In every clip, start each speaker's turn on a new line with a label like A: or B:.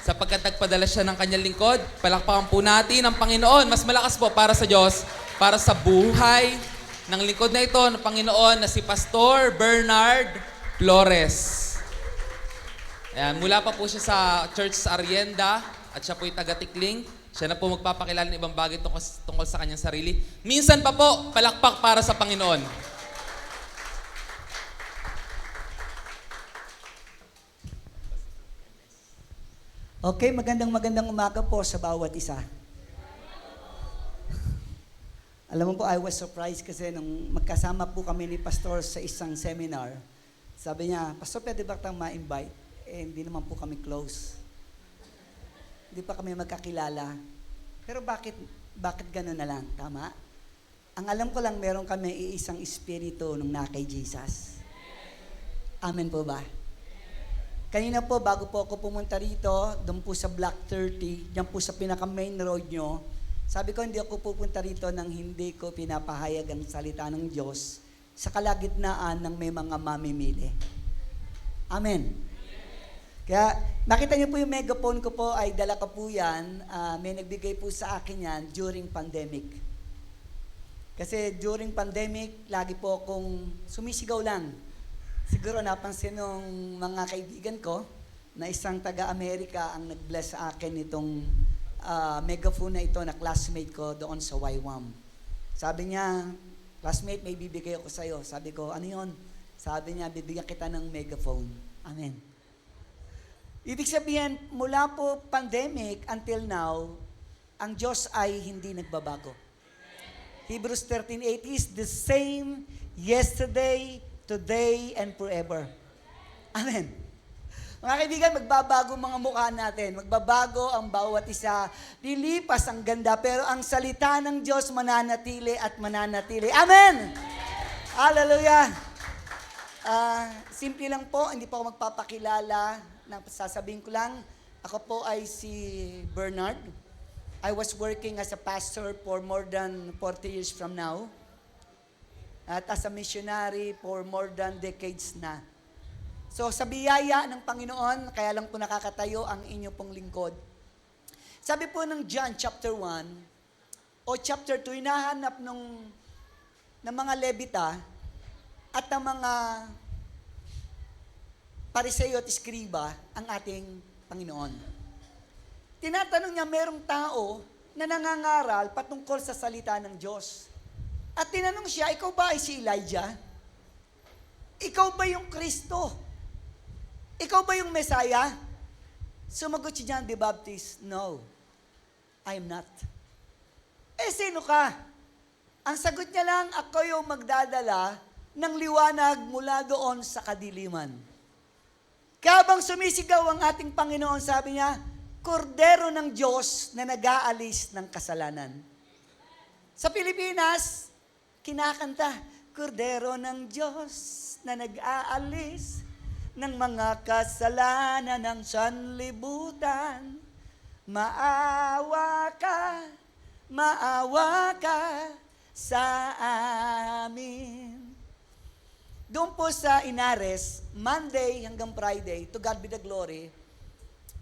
A: sapagkat nagpadala siya ng kanyang lingkod. Palakpakan po natin ang Panginoon. Mas malakas po para sa Diyos, para sa buhay ng lingkod na ito ng Panginoon na si Pastor Bernard Flores. Ayan, mula pa po siya sa church sa Arienda at siya po'y taga-Tikling. Siya na po magpapakilala ng ibang bagay tungkol sa kanyang sarili. Minsan pa po, palakpak para sa Panginoon.
B: Okay, magandang umaga po sa bawat isa. Alam mo po, I was surprised kasi nung magkasama po kami ni Pastor sa isang seminar, sabi niya, Pastor, pwede ba kitang ma-invite? Hindi naman po kami close. Hindi pa kami magkakilala. Pero bakit gano'n na lang? Tama? Ang alam ko lang, meron kami iisang espiritu nung na kay Jesus. Amen po ba? Kanina po, bago po ako pumunta rito, doon po sa Block 30, diyan po sa pinaka-main road nyo, sabi ko, hindi ako pupunta rito nang hindi ko pinapahayag ang salita ng Diyos sa kalagitnaan ng may mga mamimili. Amen. Kaya, nakita niyo po yung megaphone ko po, ay dala ko po yan. May nagbigay po sa akin yan during pandemic. Kasi during pandemic, lagi po akong sumisigaw lang. Siguro napansin ng mga kaibigan ko na isang taga-Amerika ang nag-bless sa akin itong megaphone na ito na classmate ko doon sa YWAM. Sabi niya, classmate, may bibigay ako sa'yo. Sabi ko, ano yun? Sabi niya, bibigyan kita ng megaphone. Amen. Ibig sabihin, mula po pandemic until now, ang Diyos ay hindi nagbabago. Hebrews 13:8 is the same yesterday, today, and forever. Amen. Mga kaibigan, magbabago mga mukha natin. Magbabago ang bawat isa. Lilipas ang ganda, pero ang salita ng Diyos mananatili at mananatili. Amen! Hallelujah! Simple lang po, hindi po ako magpapakilala. Sasabihin ko lang, ako po ay si Bernard. I was working as a pastor for more than 40 years from now. At as a missionary for more than decades na. So sa biyaya ng Panginoon, kaya lang po nakakatayo ang inyo pong lingkod. Sabi po ng John chapter 1 o chapter 2, hinahanap ng mga Levita at ng mga Pariseo at Iskriba ang ating Panginoon. Tinatanong niya, merong tao na nangangaral patungkol sa salita ng Diyos. At tinanong siya, ikaw ba ay si Elijah? Ikaw ba yung Kristo? Ikaw ba yung Messiah? Sumagot si John the Baptist, no, I am not. Sino ka? Ang sagot niya lang, ako yung magdadala ng liwanag mula doon sa kadiliman. Kaya bang sumisigaw ang ating Panginoon, sabi niya, Kordero ng Diyos na nag-aalis ng kasalanan. Sa Pilipinas, kinakanta, Kordero ng Diyos na nag-aalis ng mga kasalanan ng sanlibutan. Maawa ka sa amin. Doon po sa Inares, Monday hanggang Friday, to God be the glory,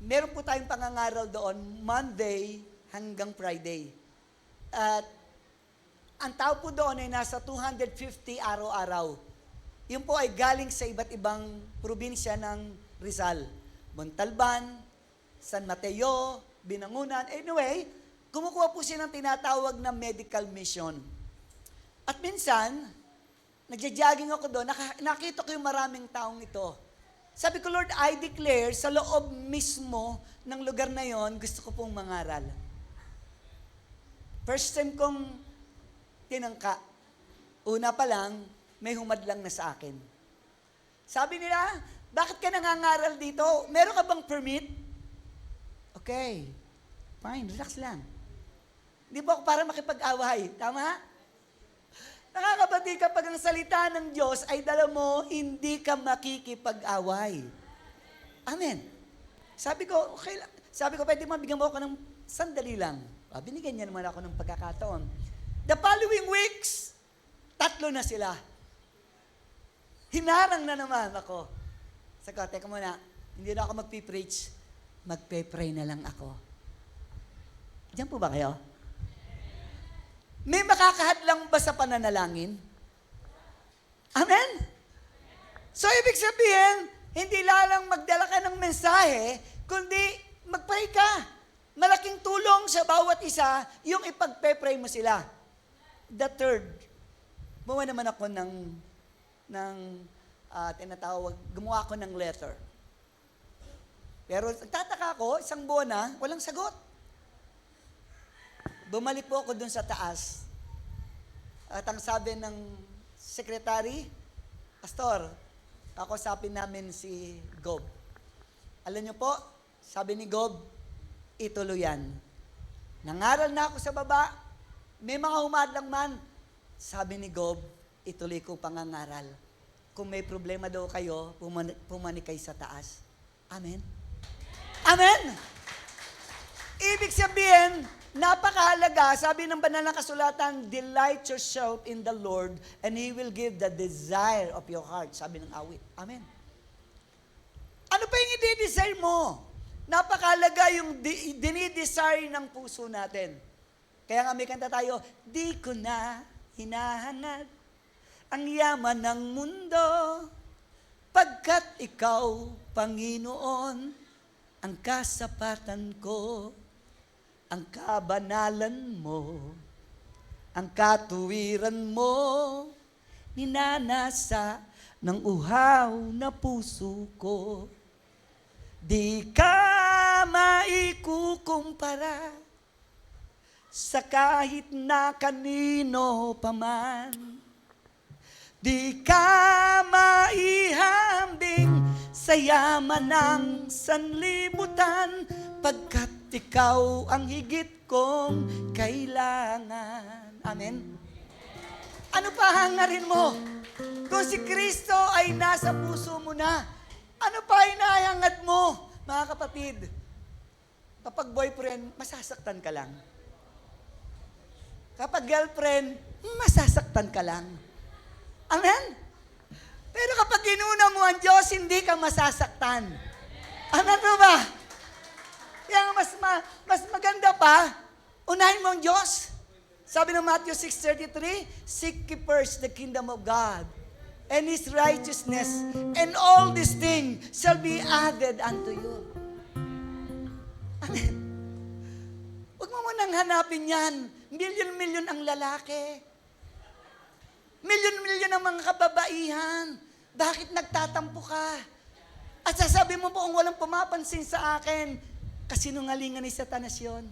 B: meron po tayong pangangaral doon, Monday hanggang Friday. At ang tao po doon ay nasa 250 araw-araw. Yun po ay galing sa iba't ibang probinsya ng Rizal. Montalban, San Mateo, Binangunan. Anyway, kumukuha po siya ng tinatawag na medical mission. At minsan, nagja-jogging ako doon, nakita ko yung maraming taong ito. Sabi ko, Lord, I declare sa loob mismo ng lugar na yon, gusto ko pong mangaral. First time kong tinangka. Una pa lang, may humadlang na sa akin. Sabi nila, bakit ka nangangaral dito? Meron ka bang permit? Okay, fine, relax lang. Hindi po ako para makipag-away. Tama? Nakakabati kapag ang salita ng Diyos ay dala mo, hindi ka makikipag-away. Amen. Sabi ko, okay lang. Sabi ko, pwede mabigyan mo ako ng sandali lang. Binigyan niya naman ako ng pagkakataon. The following weeks, 3 na sila. Hinarang na naman ako. Sabi ko, teka muna, hindi na ako magpipreach. magpe-pray na lang ako. Diyan po ba kayo? May makakahadlang ba sa pananalangin? Amen? So, ibig sabihin, hindi lang magdala ka ng mensahe, kundi mag-pray ka. Malaking tulong sa bawat isa yung ipagpe-pray mo sila. The third, gumawa naman ako tinatawag, gumawa ako ng letter. Pero tataka ko, isang buwan na, walang sagot. Bumalik po ako dun sa taas. At ang sabi ng secretary, Pastor, kakusapin namin si Gob. Alam niyo po, sabi ni Gob, ituloy yan. Nangaral na ako sa baba, may mga humadlang man. Sabi ni Gob, ituloy ko pangangaral. Kung may problema daw kayo, pumani kayo sa taas. Amen? Amen! Ibig sabihin, napakahalaga, sabi ng banal na kasulatan, delight yourself in the Lord and He will give the desire of your heart. Sabi ng awit. Amen. Ano pa yung i-desire mo? Napakahalaga yung dinidesire ng puso natin. Kaya nga may kanta tayo, di ko na hinahanap ang yaman ng mundo, pagkat ikaw, Panginoon, ang kasapatan ko, ang kabanalan mo, ang katuwiran mo, ninanasa ng uhaw na puso ko. Di ka maikukumpara sa kahit na kanino paman. Di ka maihambing sa yaman ng sanlibutan, pagkat ikaw ang higit kong kailangan. Amen? Ano pa hangarin mo? Kung si Kristo ay nasa puso mo na, ano pa hinahangad mo? Mga kapatid, kapag boyfriend, masasaktan ka lang. Kapag girlfriend, masasaktan ka lang. Amen? Pero kapag inuna mo ang Diyos, hindi ka masasaktan. Amen po ba? Kaya mas maganda pa, unahin mo ang Diyos. Sabi ng Matthew 6:33, seek ye first the kingdom of God and His righteousness, and all these things shall be added unto you. Amen. Huwag mo munang hanapin yan. Milyon-milyon ang lalaki. Milyon-milyon ang mga kababaihan. Bakit nagtatampo ka? At sasabi mo po, kung walang pumapansin sa akin, kasinungalingan ni Satanas yun.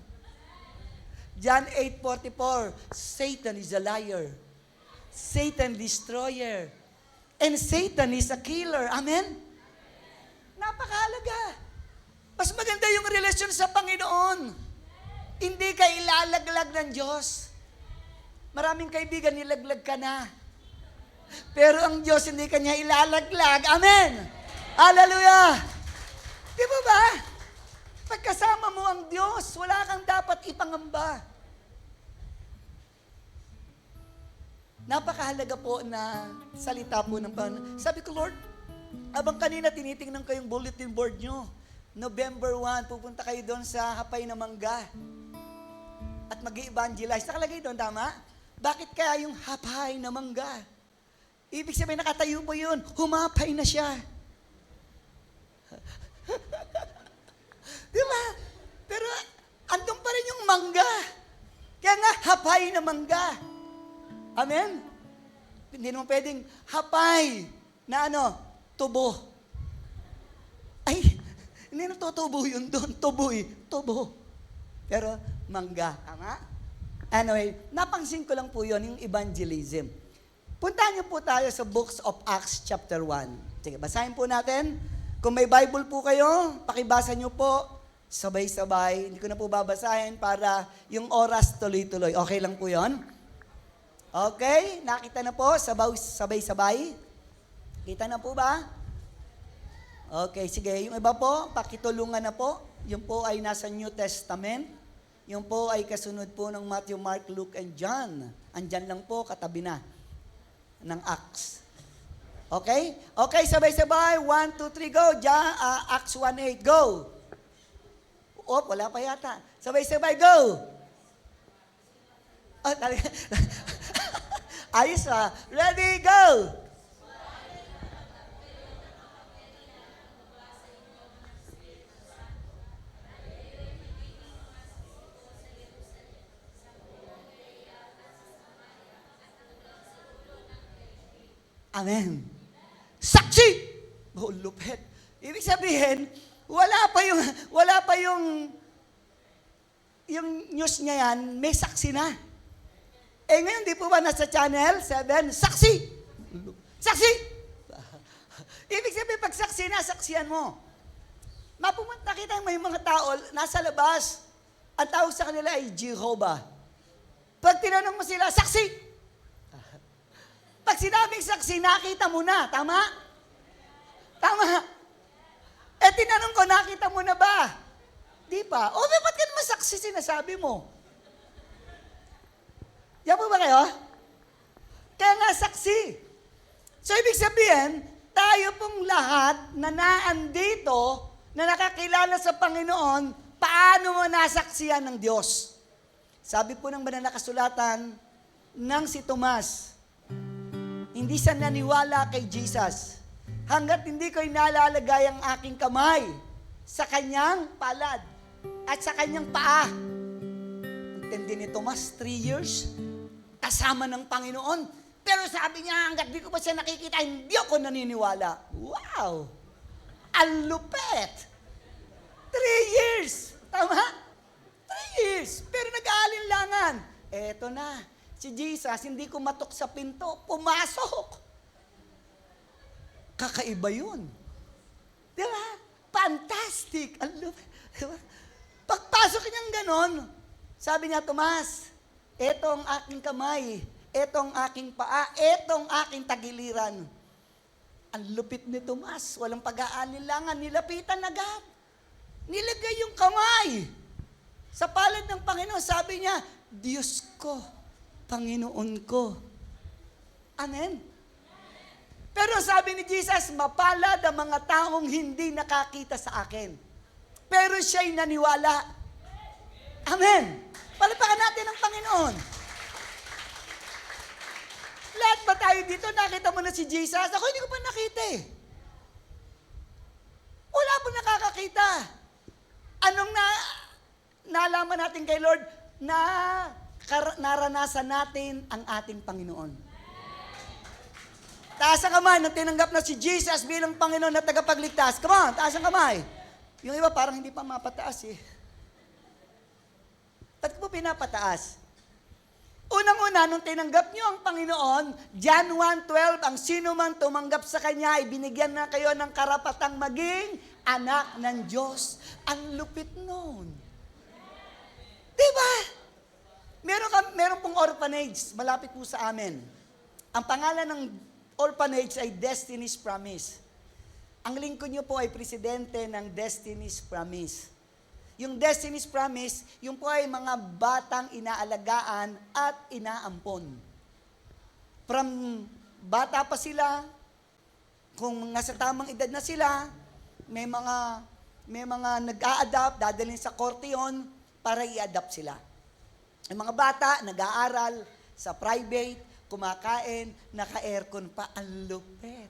B: John 8:44, Satan is a liar. Satan destroyer. And Satan is a killer. Amen? Napakahalaga. Mas maganda yung relasyon sa Panginoon. Hindi ka ilalaglag ng Diyos. Maraming kaibigan, nilaglag ka na. Pero ang Diyos hindi kanya ilalaglag. Amen! Hallelujah! Di ba ba? Pagkasama mo ang Diyos, wala kang dapat ipangamba. Napakahalaga po na salita po ng Panginoon. Sabi ko, Lord, abang kanina tinitingnan ko yung bulletin board nyo. November 1, pupunta kayo doon sa Hapay na Mangga. At mag-evangelize. Nakalagay doon, tama? Bakit kaya yung Hapay na Mangga? Ibig sabihin, nakatayo po yun. Humapay na siya. Di ba? Pero, andun pa rin yung mangga. Kaya nga, hapay na mangga. Amen? Hindi naman pwedeng hapay na tubo. Ay, hindi na tutubo yun doon. Tubo. Pero, mangga. Tama? Anyway, napansin ko lang po yun, yung evangelism. Puntahan niyo po tayo sa Books of Acts chapter 1. Sige, basahin po natin. Kung may Bible po kayo, pakibasa niyo po, sabay-sabay. Hindi ko na po babasahin para yung oras tuloy-tuloy. Okay lang po yon? Okay, nakita na po, sabay-sabay. Kita na po ba? Okay, sige. Yung iba po, pakitulungan na po. Yung po ay nasa New Testament. Yung po ay kasunod po ng Matthew, Mark, Luke, and John. Andyan lang po, katabi na ng Acts. Okay? Okay, sabay-sabay. 1, 2, 3, go. Acts 1:8, go. Wala pa yata. Sabay-sabay, go! Oh, talaga. Ayos ah. Ready, go! Amen. Saksi! Oh, lupit. Ibig sabihin, wala pa yung news niya yan, may saksi na. Eh ngayon, di po ba nasa channel 7? Saksi! Saksi! Ibig sabihin, pag saksi na, saksiyan mo. Nakita mo yung mga tao, nasa labas, ang tawag sa kanila ay Jehovah. Pag tinanong mo sila, saksi! Pag sinabing saksi, nakita mo na. Tama? Tama. Eh, tinanong ko, nakita mo na ba? Di pa. O, ba't ka naman saksi sinasabi mo? Yan po ba kayo? Kaya nga saksi. So, ibig sabihin, tayo pong lahat na naandito, na nakakilala sa Panginoon, paano mo nasaksiyan ng Diyos? Sabi po ng banal na kasulatan ng si Tomas, hindi siya naniwala kay Jesus hanggat hindi ko inalalagay ang aking kamay sa kanyang palad at sa kanyang paa. Intindi ni Tomas, 3 years, kasama ng Panginoon. Pero sabi niya, hanggat di ko pa siya nakikita, hindi ako naniniwala. Wow! Ang lupet! 3 years! Tama? 3 years! Pero nag-aalinlangan. Eto na. Si Jesus, hindi kumatok sa pinto, pumasok. Kakaiba yun. Di ba? Fantastic. Diba? Pagpasok niyang ganon, sabi niya, Tomas, eto ang aking kamay, eto ang aking paa, eto ang aking tagiliran. Ang lupit ni Tomas, walang pag-aalilangan, nilapitan agad. Nilagay yung kamay sa palad ng Panginoon. Sabi niya, Diyos ko, Panginoon ko. Amen? Pero sabi ni Jesus, mapalad ang mga taong hindi nakakita sa akin. Pero siya'y naniwala. Amen? Palapakan natin ang Panginoon. Lahat ba tayo dito, nakita mo na si Jesus? Ako hindi ko pa nakita eh. Wala po nakakakita. Anong nalaman natin kay Lord? Naranasan natin ang ating Panginoon. Taas ang kamay na tinanggap na si Jesus bilang Panginoon na tagapagligtas. Come on, taas ang kamay. Yung iba parang hindi pa mapataas eh. Ba't ko po pinapataas? Unang-una, nung tinanggap niyo ang Panginoon, John 1:12, ang sino man tumanggap sa Kanya, ay binigyan na kayo ng karapatang maging anak ng Diyos. Ang lupit nun. Diba? Meron pong orphanage, malapit po sa amin. Ang pangalan ng orphanage ay Destiny's Promise. Ang lingkod niyo po ay presidente ng Destiny's Promise. Yung Destiny's Promise, yung po ay mga batang inaalagaan at inaampon. From bata pa sila, kung nasa tamang edad na sila, may mga nag-a-adapt, dadalhin sa korte yun para i-adapt sila. Yung mga bata, nag-aaral sa private, kumakain, naka-aircon pa, ang lupet.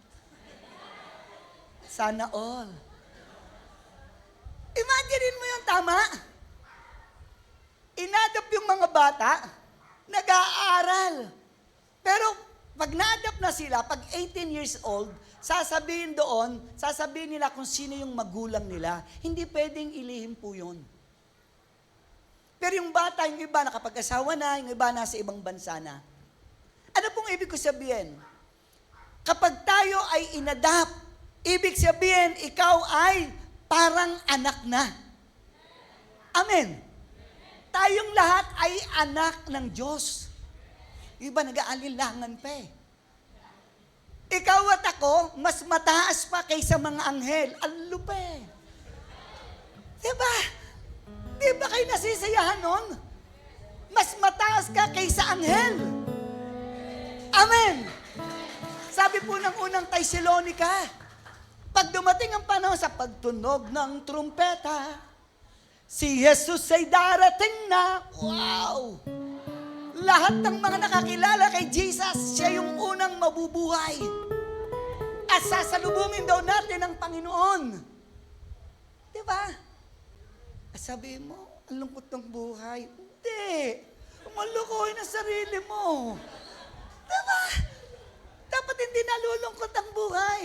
B: Sana all. Imaginein mo yung tama. Inadapt yung mga bata, nag-aaral. Pero pag na-adapt na sila, pag 18 years old, sasabihin nila kung sino yung magulang nila. Hindi pwedeng ilihim po yun. Pero yung bata, yung iba nakapag-asawa na, yung iba nasa ibang bansa na. Ano pong ibig ko sabihin? Kapag tayo ay inadapt, ibig sabihin, ikaw ay parang anak na. Amen. Tayong lahat ay anak ng Diyos. Yung iba nag-aalilangan pa eh. Ikaw at ako, mas mataas pa kaysa mga anghel. Ang lupe. Diba? Diba kayo nasisiyahan nun? Mas mataas ka kaysa anghel. Amen. Sabi po ng unang Thessalonica, pag dumating ang panahon sa pagtunog ng trumpeta, Si Jesus ay darating na. Wow! Lahat ng mga nakakilala kay Jesus, siya yung unang mabubuhay. At sasalubungin daw natin ang Panginoon. Di ba? At sabi mo, ang lungkot ng buhay. Hindi. Malukoy na sarili mo. Di ba? Dapat hindi nalulungkot ang buhay.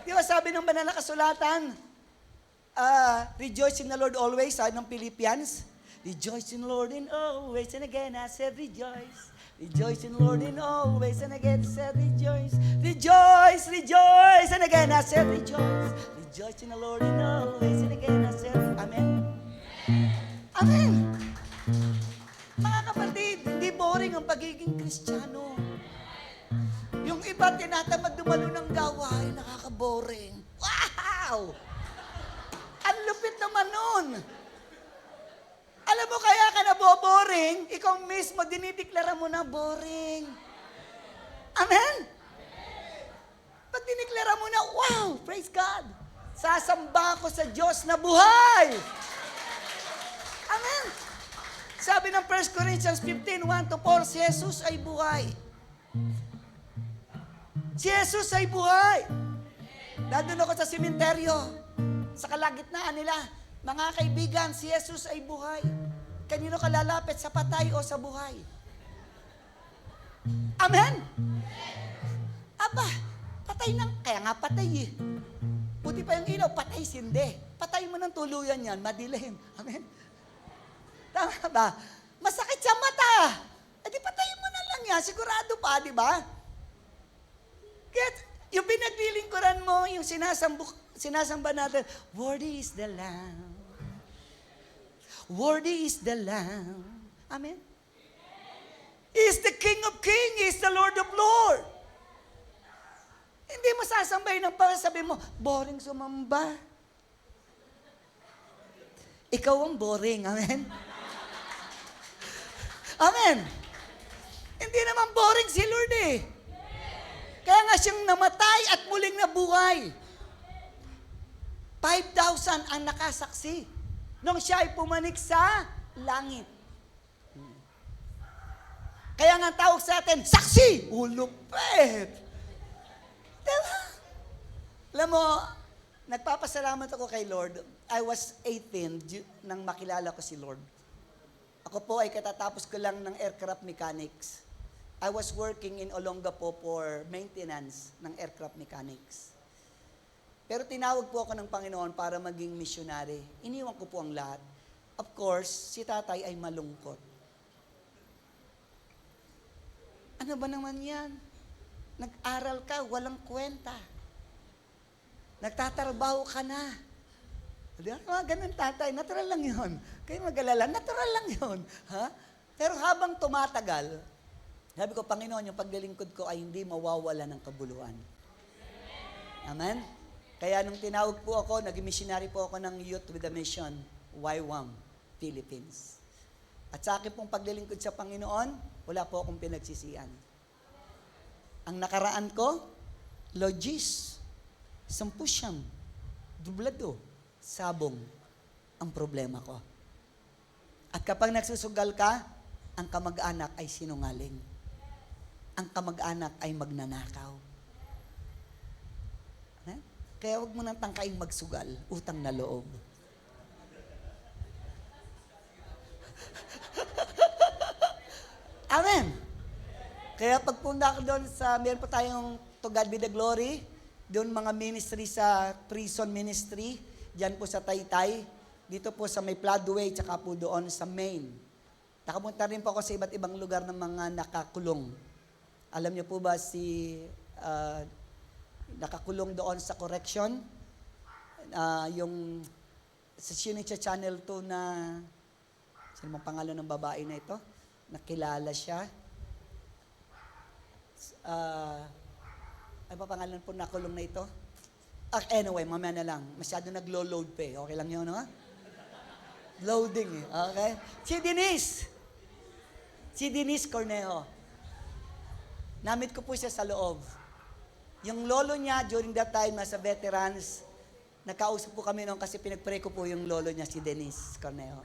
B: Di ba sabi ng banal na kasulatan, rejoice in the Lord always, sabi ng Philippians, rejoice in the Lord in always, and again I said rejoice. Rejoice in the Lord in always, and again I said rejoice. Rejoice, rejoice, and again I said rejoice. Rejoice in the Lord in always, and again I said, Amen. Amen. Mga kapatid, hindi boring ang pagiging Kristiyano. Yung iba tinatamad dumalo ng gawain, nakaka-boring. Wow! Ang lupit naman nun. Alam mo kaya ka naboboring, ikaw mismo dinideklara mo na boring. Amen? Pag dineklara mo na, wow, praise God. Sasamba ako sa Diyos na buhay. Amen? Sabi ng 1 Corinthians 15, 1-4, si Jesus ay buhay. Si Jesus ay buhay. Nandun ako sa sementeryo, sa kalagitnaan nila, mga kaibigan, si Jesus ay buhay. Kanino ka lalapit, sa patay o sa buhay? Amen? Aba, patay nang, kaya nga patay eh. Buti pa yung ilaw, patay sindi. Patay mo ng tuluyan yan, madilim. Amen? Tama ba? Masakit sa mata. E di patayin mo na lang yan, sigurado pa, di ba? Kaya yung pinaglilingkuran mo, yung sinasamba natin, worthy is the Lamb. Worthy is the Lamb. Amen? He is the King of Kings. He is the Lord of Lords. Hindi mo sasambay ng sabi mo, boring sumamba. Ikaw ang boring. Amen? Amen? Hindi naman boring si Lord eh. Kaya nga siyang namatay at muling nabuhay. 5,000 ang nakasaksi nung siya ay pumanik sa langit. Kaya nga tawag sa atin, saksi! Ulupit! Diba? Alam mo, nagpapasalamat ako kay Lord. I was 18 nang makilala ko si Lord. Ako po ay katatapos ko lang ng aircraft mechanics. I was working in Olongapo for maintenance ng aircraft mechanics. Pero tinawag po ako ng Panginoon para maging missionary. Iniwan ko po ang lahat. Of course, si tatay ay malungkot. Ano ba naman yan? Nag-aral ka, walang kwenta. Nagtatrabaho ka na. Ganun tatay, natural lang yun. Kayo mag-alala, natural lang yun. Ha? Pero habang tumatagal, sabi ko, Panginoon, yung paglilingkod ko ay hindi mawawala ng kabuluhan. Amen? Kaya nung tinawag po ako, naging missionary po ako ng Youth with a Mission, YWAM, Philippines. At sa akin pong paglilingkod sa Panginoon, wala po akong pinagsisian. Ang nakaraan ko, logis, sampusyam, dublado, sabong, ang problema ko. At kapag nagsusugal ka, ang kamag-anak ay sinungaling. Ang kamag-anak ay magnanakaw. Kaya huwag mo nang tangkaing magsugal, utang na loob. Amen. Kaya pagpunta ko doon meron pa tayong To God Be the Glory, doon mga ministry sa prison ministry, diyan po sa Taytay, dito po sa may Floodway, tsaka po doon sa Maine. Nakapunta rin po ako sa iba't ibang lugar ng mga nakakulong. Alam niyo po ba nakakulong doon sa correction, yung sa Channel 2 na, sino mang pangalan ng babae na ito? Nakilala siya. Ano pa pangalan po nakulong na ito? Anyway, mamaya na lang. Masyado naglo-load pa eh. Okay lang yun, no? Loading eh. Okay? Si Denise Cornejo. Namit ko po siya sa loob. Yung lolo niya, during that time, nasa veterans, Nakausap po kami noon kasi pinag-pray ko po yung lolo niya, si Dennis Cornejo.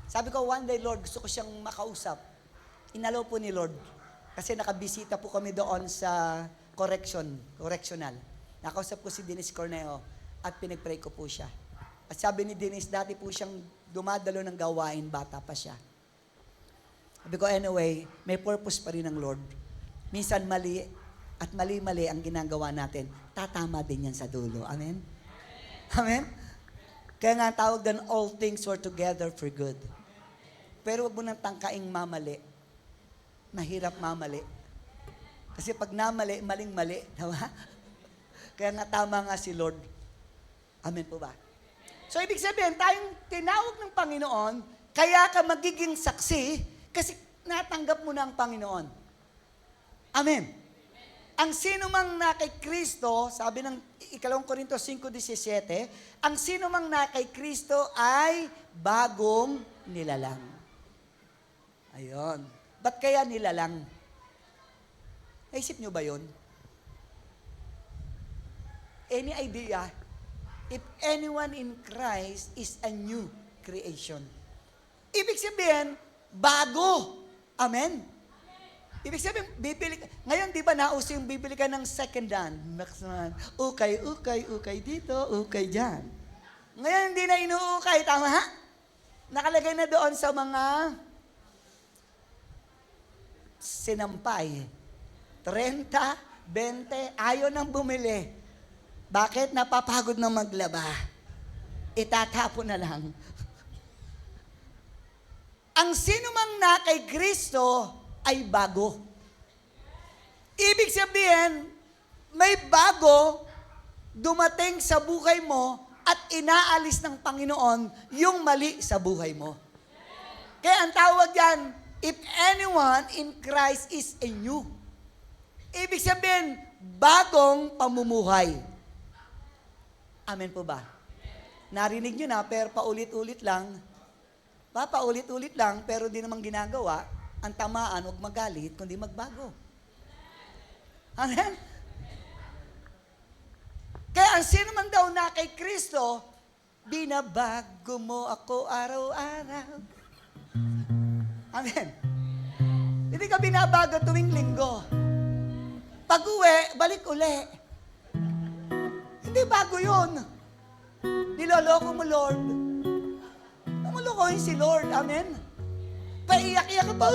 B: Sabi ko, one day, Lord, gusto ko siyang makausap. Inalaw po ni Lord. Kasi nakabisita po kami doon sa correctional. Nakausap ko si Dennis Cornejo at pinag-pray ko po siya. At sabi ni Dennis, dati po siyang dumadalo ng gawain, bata pa siya. Sabi ko, anyway, may purpose pa rin ng Lord. Minsan mali at mali-mali ang ginagawa natin, tatama din yan sa dulo. Amen? Amen? Kaya nga ang tawag doon, all things work together for good. Pero wag mo nang tangkaing mamali. Mahirap mamali. Kasi pag namali, maling-mali. Tama? Kaya nga tama nga si Lord. Amen po ba? So, ibig sabihin, tayong tinawag ng Panginoon, kaya ka magiging saksi kasi natanggap mo na ang Panginoon. Amen. Ang sino mang na kay Kristo, sabi ng 2 Korinto 5:17, ang sino mang na kay Kristo ay bagong nilalang. Ayun. Ba't kaya nilalang? Naisip nyo ba yun? Any idea? If anyone in Christ is a new creation. Ibig sabihin, bago. Amen? Ibig sabihin, bibili ka. Ngayon, di ba nauso yung bibili ka ng second hand? Ukay dito, ukay dyan. Ngayon, hindi na inuukay, tama ha? Nakalagay na doon sa mga sinampay. 30, 20, ayaw nang bumili. Bakit? Napapagod na maglaba. Itatapo na lang. Ang sino mang na kay Kristo ay bago. Ibig sabihin, may bago dumating sa buhay mo at inaalis ng Panginoon yung mali sa buhay mo. Kaya ang tawag yan, if anyone in Christ is a new. Ibig sabihin, bagong pamumuhay. Amen po ba? Narinig nyo na, pero paulit-ulit lang. Paulit-ulit lang, pero di namang ginagawa. Ang tamaan, huwag magalit, kundi magbago. Amen? Kaya ang sino man daw na kay Kristo, binabago mo ako araw-araw. Amen? Hindi ka binabago tuwing linggo. Pag-uwi, balik uli. Hindi bago yun. Niloloko mo, Lord. Namulukohin si Lord. Amen? Paiyak-iyak ka pa.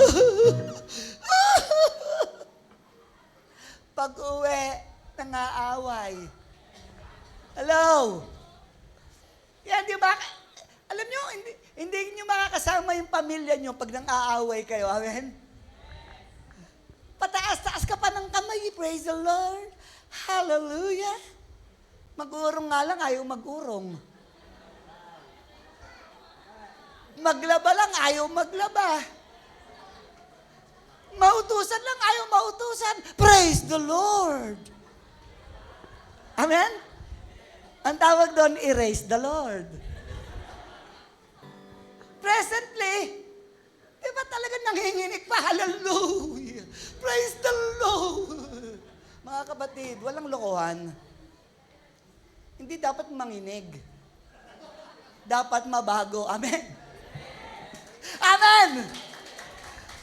B: Pag-uwi, nangaaway. Hello? Yan, di ba? Alam nyo, hindi nyo makakasama yung pamilya nyo pag nang-aaway kayo. Amen? Pataas-taas ka pa ng kamay. Praise the Lord. Hallelujah. Mag-urong nga lang, ayaw mag-urong. Maglaba lang, ayaw maglaba. Mautusan lang, ayaw mautusan. Praise the Lord. Amen? Ang tawag doon, erase the Lord. Presently, di ba talaga nanginginig pa? Hallelujah. Praise the Lord. Mga kapatid, walang lokohan. Hindi dapat manginig. Dapat mabago. Amen? Amen!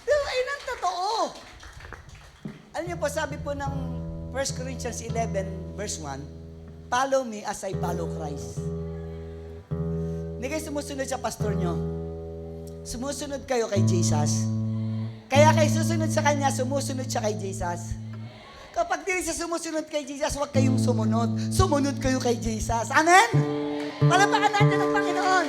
B: Diba, yun ang totoo. Alam niyo po, sabi po ng 1 Corinthians 11, verse 1, follow me as I follow Christ. Hindi kayo sumusunod sa pastor nyo. Sumusunod kayo kay Jesus. Kaya kayo susunod sa Kanya, sumusunod siya kay Jesus. Kapag di siya sumusunod kay Jesus, huwag kayong sumunod. Sumunod kayo kay Jesus. Amen? Palapakan natin ang Panginoon.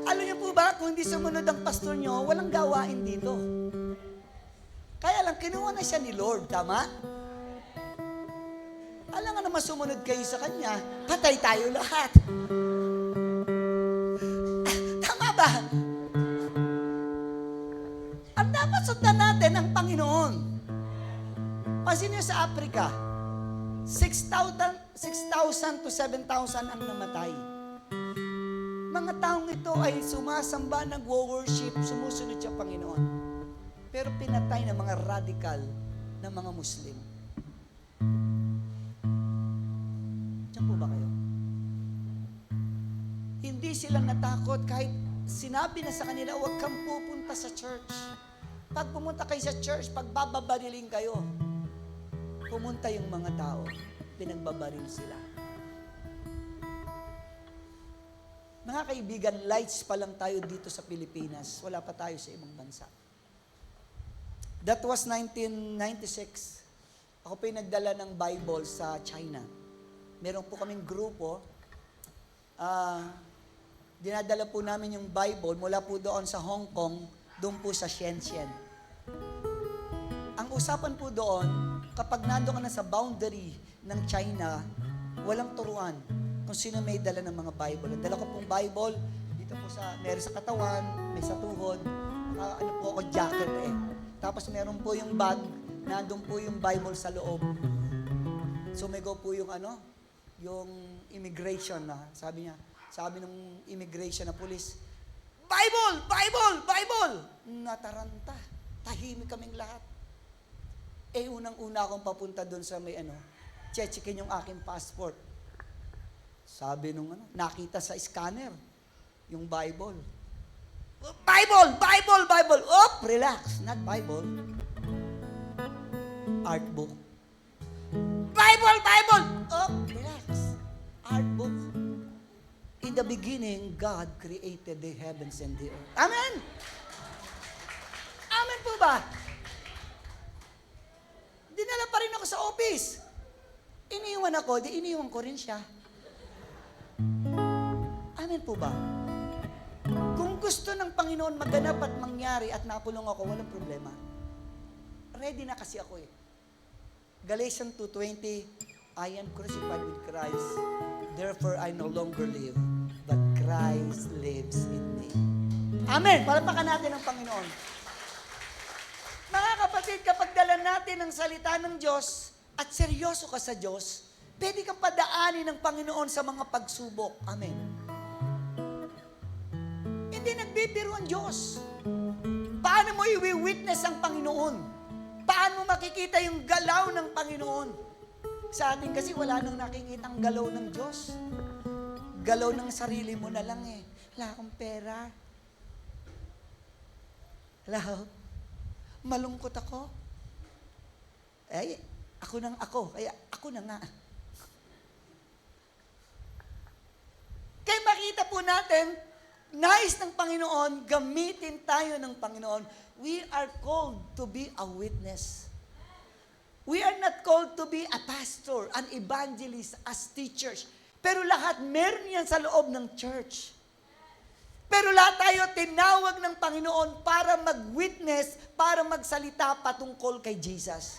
B: Alam niyo po ba, kung hindi sumunod ang pastor nyo, walang gawain dito. Kaya lang, kinuha na siya ni Lord, tama? Alam nga naman sumunod kayo sa Kanya, patay tayo lahat. Tama ba? Ang dapat sundan natin ang Panginoon. Pansin niyo sa Africa, 6,000 to 7,000 ang namatay. Mga taong ito ay sumasamba, nag-worship, sumusunod sa Panginoon. Pero pinatay ng mga radical na mga Muslim. po ba kayo? Hindi sila natakot kahit sinabi na sa kanila, huwag kang pupunta sa church. Pag pumunta kayo sa church, pag bababariling kayo, pumunta yung mga tao, pinagbabaril sila. Mga kaibigan, lights pa lang tayo dito sa Pilipinas. Wala pa tayo sa ibang bansa. That was 1996. Ako pa yung nagdala ng Bible sa China. Meron po kaming grupo. Dinadala po namin yung Bible mula po doon sa Hong Kong, doon po sa Shenzhen. Ang usapan po doon, kapag nandoon ka na sa boundary ng China, walang turuan kung sino may dala ng mga Bible. Ang dala ko pong Bible, dito po meron sa katawan, may sa tuhod, ano po ako, jacket eh. Tapos meron po yung bag, nandun po yung Bible sa loob. Sumigaw po yung yung immigration na, sabi ng immigration na police, Bible! Bible! Bible! Nataranta. Tahimik kaming lahat. Unang-una akong papunta doon sa may chechikin yung aking passport. Sabi nung nakita sa scanner, yung Bible. Bible! Bible! Bible! Oh, relax. Not Bible. Art book. Bible! Bible! Oh, relax. Art book. In the beginning, God created the heavens and the earth. Amen! Amen po ba? Dinala pa rin ako sa office. Iniwan ako, iniwan ko rin siya. Amen po ba? Kung gusto ng Panginoon maganap at mangyari at napulong ako, walang problema. Ready na kasi ako eh. Galatians 2:20, I am crucified with Christ, therefore I no longer live, but Christ lives in me. Amen! Palapakan natin ang Panginoon. Mga kapatid, kapag dala natin ang salita ng Diyos at seryoso ka sa Diyos, pwede kang padaanin ng Panginoon sa mga pagsubok. Amen. Hindi nagbibiro ang Diyos. Paano mo i-witness ang Panginoon? Paano mo makikita yung galaw ng Panginoon? Sa atin kasi wala nang nakikitang galaw ng Diyos. Galaw ng sarili mo na lang eh. Wala akong pera. Hello? Malungkot ako. Ako nang ako. Kaya ako na nga. Kaya makita po natin, nais ng Panginoon, gamitin tayo ng Panginoon. We are called to be a witness. We are not called to be a pastor, an evangelist, as teachers. Pero lahat meron yan sa loob ng church. Pero lahat tayo tinawag ng Panginoon para mag-witness, para magsalita patungkol kay Jesus.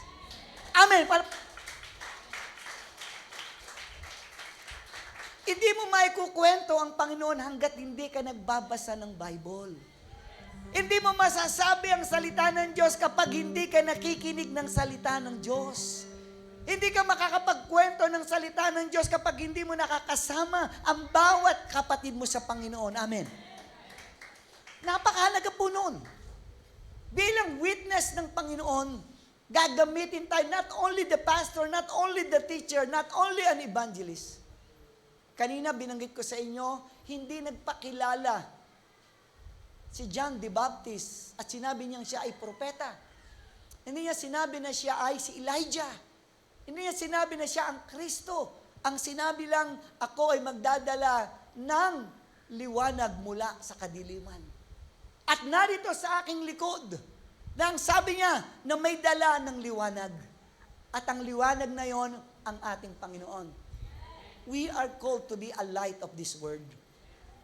B: Amen. Hindi mo maikukwento ang Panginoon hanggat hindi ka nagbabasa ng Bible. Hindi mo masasabi ang salita ng Diyos kapag hindi ka nakikinig ng salita ng Diyos. Hindi ka makakapagkwento ng salita ng Diyos kapag hindi mo nakakasama ang bawat kapatid mo sa Panginoon. Amen. Napakahalaga po noon. Bilang witness ng Panginoon, gagamitin tayo not only the pastor, not only the teacher, not only an evangelist. Kanina binanggit ko sa inyo, hindi nagpakilala si John the Baptist at sinabi niyang siya ay propeta. Hindi niya sinabi na siya ay si Elijah. Hindi niya sinabi na siya ang Kristo. Ang sinabi lang, ako ay magdadala ng liwanag mula sa kadiliman. At narito sa aking likod, na ang sabi niya na may dala ng liwanag. At ang liwanag na yon ang ating Panginoon. We are called to be a light of this world.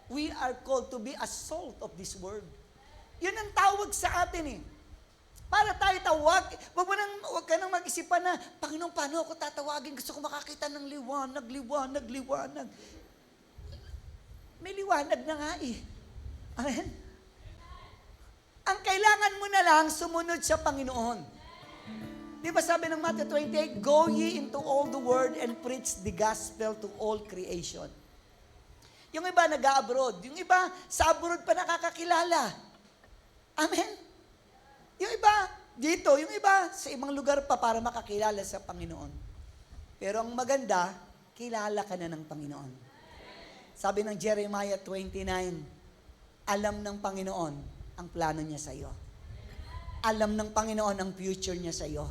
B: We are called to be a salt of this world. Yun ang tawag sa atin eh. Para tayo tawag, wag ka nang mag-isipan na, Panginoon, paano ako tatawagin? Gusto ko makakita ng liwanag, liwanag, liwanag. May liwanag na nga eh. Amen? Ang kailangan mo na lang sumunod sa Panginoon. Di ba sabi ng Matthew 28, go ye into all the world and preach the gospel to all creation. Yung iba nag-abroad, yung iba sa abroad pa nakakakilala. Amen? Yung iba dito, yung iba sa ibang lugar pa para makakilala sa Panginoon. Pero ang maganda, kilala ka na ng Panginoon. Sabi ng Jeremiah 29, alam ng Panginoon ang plano niya sa iyo. Alam ng Panginoon ang future niya sa iyo.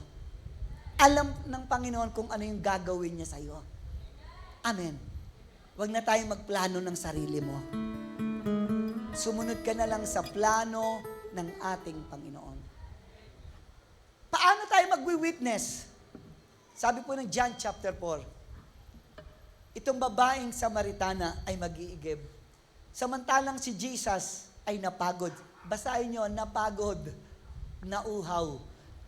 B: Alam ng Panginoon kung ano yung gagawin niya sa iyo. Amen. Huwag na tayong magplano ng sarili mo. Sumunod ka na lang sa plano ng ating Panginoon. Paano tayo magwi-witness? Sabi po ng John chapter 4, itong babaeng Samaritana ay mag-iigib. Samantalang si Jesus ay napagod. Basahin nyo, napagod, nauhaw.